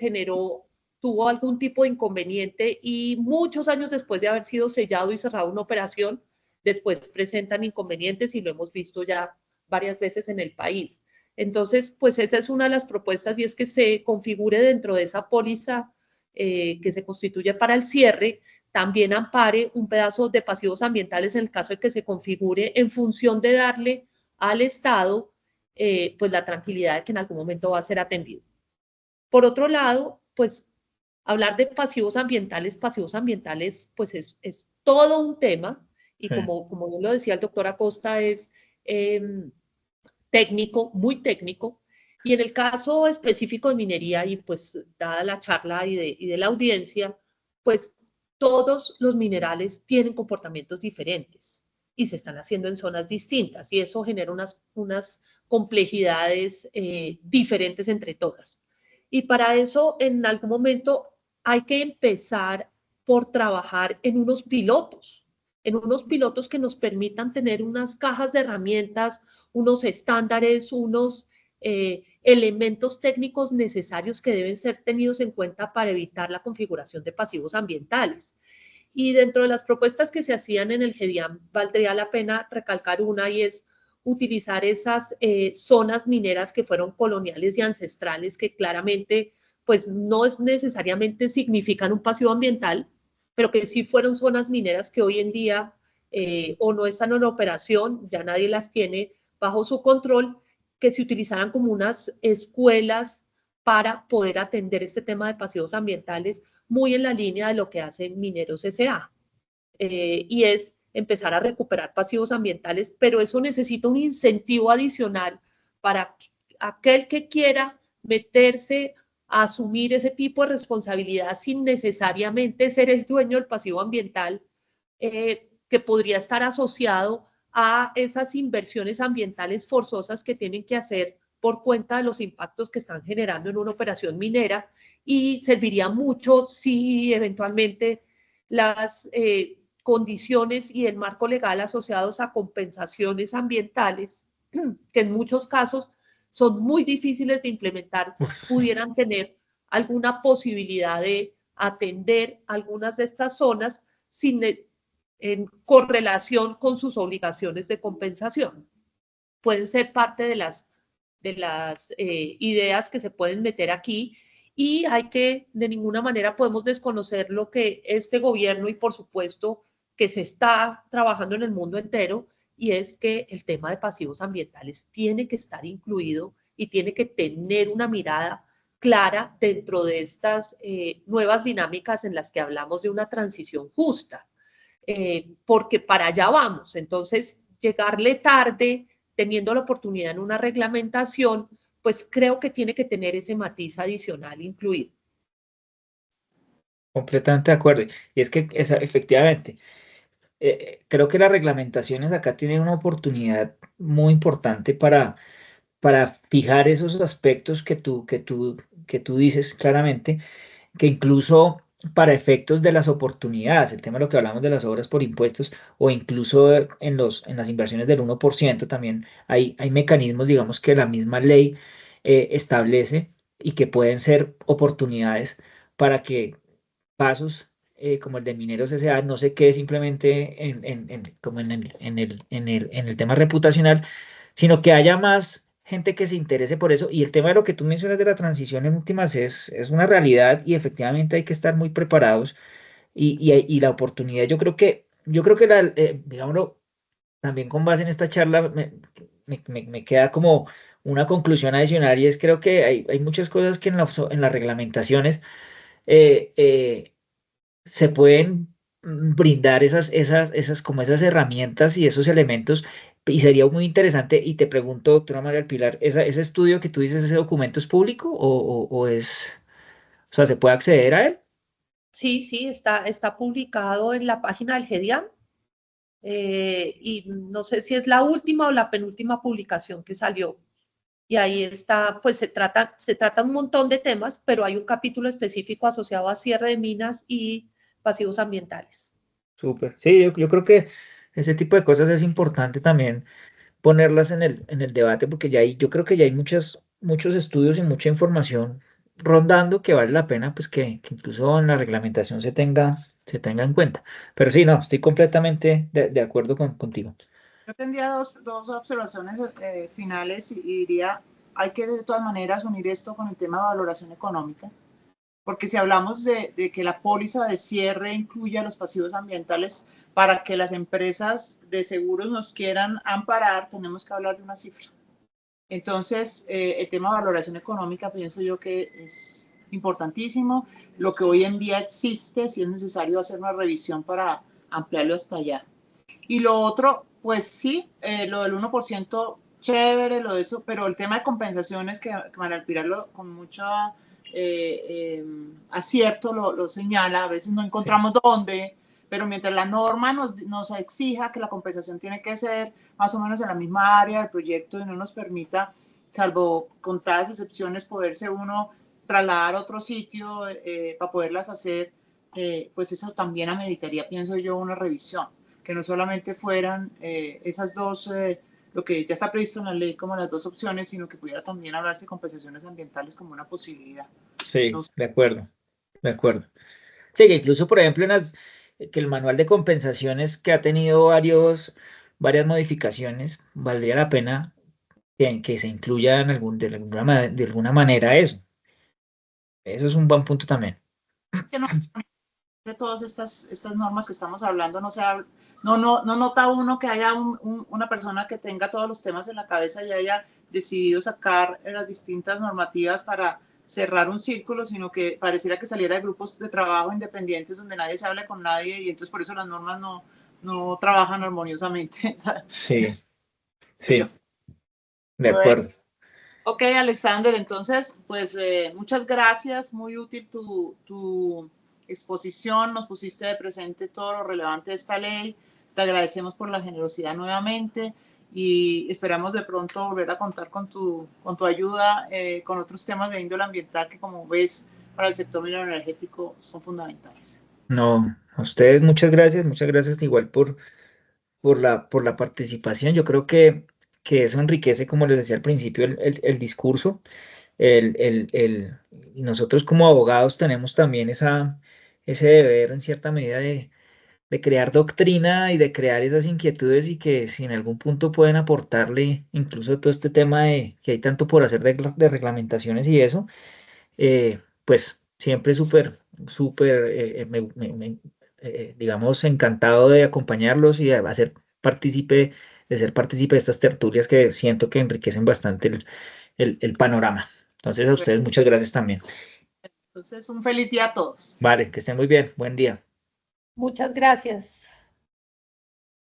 tuvo algún tipo de inconveniente y muchos años después de haber sido sellado y cerrado una operación, después presentan inconvenientes y lo hemos visto ya varias veces en el país. Entonces, pues esa es una de las propuestas y es que se configure dentro de esa póliza que se constituye para el cierre, también ampare un pedazo de pasivos ambientales en el caso de que se configure en función de darle al Estado pues la tranquilidad de que en algún momento va a ser atendido. Por otro lado, pues hablar de pasivos ambientales, pues es todo un tema y Sí. como bien lo decía el doctor Acosta, es técnico, muy técnico, Y en el caso específico de minería, y pues dada la charla y de la audiencia, pues todos los minerales tienen comportamientos diferentes y se están haciendo en zonas distintas y eso genera unas complejidades diferentes entre todas. Y para eso en algún momento hay que empezar por trabajar en unos pilotos que nos permitan tener unas cajas de herramientas, unos estándares, unos elementos técnicos necesarios que deben ser tenidos en cuenta para evitar la configuración de pasivos ambientales. Y dentro de las propuestas que se hacían en el GEDIAM, valdría la pena recalcar una y es utilizar esas zonas mineras que fueron coloniales y ancestrales, que claramente pues no es necesariamente significan un pasivo ambiental, pero que sí fueron zonas mineras que hoy en día o no están en operación, ya nadie las tiene bajo su control, que se utilizaran como unas escuelas para poder atender este tema de pasivos ambientales, muy en la línea de lo que hace Mineros S.A. Y es empezar a recuperar pasivos ambientales, pero eso necesita un incentivo adicional para aquel que quiera meterse a asumir ese tipo de responsabilidad sin necesariamente ser el dueño del pasivo ambiental, que podría estar asociado a esas inversiones ambientales forzosas que tienen que hacer por cuenta de los impactos que están generando en una operación minera, y serviría mucho si eventualmente las condiciones y el marco legal asociados a compensaciones ambientales, que en muchos casos son muy difíciles de implementar, pudieran tener alguna posibilidad de atender algunas de estas zonas sin, en correlación con sus obligaciones de compensación. Pueden ser parte de las ideas que se pueden meter aquí, y hay que, de ninguna manera podemos desconocer lo que este gobierno y por supuesto que se está trabajando en el mundo entero, y es que el tema de pasivos ambientales tiene que estar incluido y tiene que tener una mirada clara dentro de estas nuevas dinámicas en las que hablamos de una transición justa, porque para allá vamos. Entonces, llegarle tarde, teniendo la oportunidad en una reglamentación, pues creo que tiene que tener ese matiz adicional incluido. Completamente de acuerdo. Y es que efectivamente, creo que las reglamentaciones acá tienen una oportunidad muy importante para fijar esos aspectos que tú dices claramente, que incluso para efectos de las oportunidades, el tema de lo que hablamos de las obras por impuestos, o incluso en las inversiones del 1%, también hay mecanismos, digamos, que la misma ley establece y que pueden ser oportunidades para que pasos como el de Mineros S.A. no se quede simplemente como en el tema reputacional, sino que haya más gente que se interese por eso. Y el tema de lo que tú mencionas de la transición en últimas es una realidad, y efectivamente hay que estar muy preparados, y la oportunidad, yo creo que digámoslo, también con base en esta charla me queda como una conclusión adicional, y es creo que hay muchas cosas que en las reglamentaciones eh, eh, se pueden brindar como esas herramientas y esos elementos, y sería muy interesante. Y te pregunto, doctora María del Pilar, ¿ese estudio que tú dices, ese documento es público o sea, se puede acceder a él? Sí, sí, está publicado en la página del GEDIAM, y no sé si es la última o la penúltima publicación que salió. Y ahí está, pues se trata un montón de temas, pero hay un capítulo específico asociado a cierre de minas y pasivos ambientales. Súper. Sí, yo creo que ese tipo de cosas es importante también ponerlas en el debate, porque yo creo que ya hay muchos estudios y mucha información rondando, que vale la pena pues que incluso en la reglamentación se tenga en cuenta. Pero sí, no, estoy completamente de acuerdo contigo. Yo tendría dos observaciones finales, y diría, hay que de todas maneras unir esto con el tema de valoración económica, porque si hablamos de que la póliza de cierre incluya los pasivos ambientales, para que las empresas de seguros nos quieran amparar, tenemos que hablar de una cifra. Entonces, el tema de valoración económica pienso yo que es importantísimo. Lo que hoy en día existe, si es necesario hacer una revisión para ampliarlo hasta allá. Y lo otro, pues sí, lo del 1% chévere lo de eso, pero el tema de compensaciones que María Elvira con mucho acierto lo señala, a veces no encontramos dónde, pero mientras la norma nos exija que la compensación tiene que ser más o menos en la misma área del proyecto y no nos permita, salvo contadas excepciones, poderse uno trasladar a otro sitio para poderlas hacer, pues eso también ameritaría, pienso yo, una revisión, que no solamente fueran esas dos, lo que ya está previsto en la ley como las dos opciones, sino que pudiera también hablarse de compensaciones ambientales como una posibilidad. Sí, No sé. de acuerdo, de acuerdo. Sí, que incluso, por ejemplo, que el manual de compensaciones que ha tenido varias modificaciones, valdría la pena que se incluya de alguna manera eso. Eso es un buen punto también. Que no, de todas estas normas que estamos hablando, no nota uno que haya una persona que tenga todos los temas en la cabeza y haya decidido sacar las distintas normativas para cerrar un círculo, sino que pareciera que saliera de grupos de trabajo independientes donde nadie se habla con nadie y entonces por eso las normas no trabajan armoniosamente. Sí, sí, de Bueno, acuerdo. ok, Alexander, entonces, pues muchas gracias, muy útil tu exposición, nos pusiste de presente todo lo relevante de esta ley, te agradecemos por la generosidad nuevamente y esperamos de pronto volver a contar con tu ayuda con otros temas de índole ambiental que, como ves, para el sector minero energético son fundamentales. No, a ustedes muchas gracias igual por la participación. Yo creo que eso enriquece, como les decía al principio, el discurso. Y nosotros como abogados tenemos también ese deber en cierta medida de crear doctrina y de crear esas inquietudes y que si en algún punto pueden aportarle incluso todo este tema de que hay tanto por hacer de reglamentaciones y eso, pues siempre súper, digamos, encantado de acompañarlos y de ser partícipe de estas tertulias que siento que enriquecen bastante el panorama. Entonces, a ustedes muchas gracias también. Entonces, un feliz día a todos. Vale, que estén muy bien. Buen día. Muchas gracias.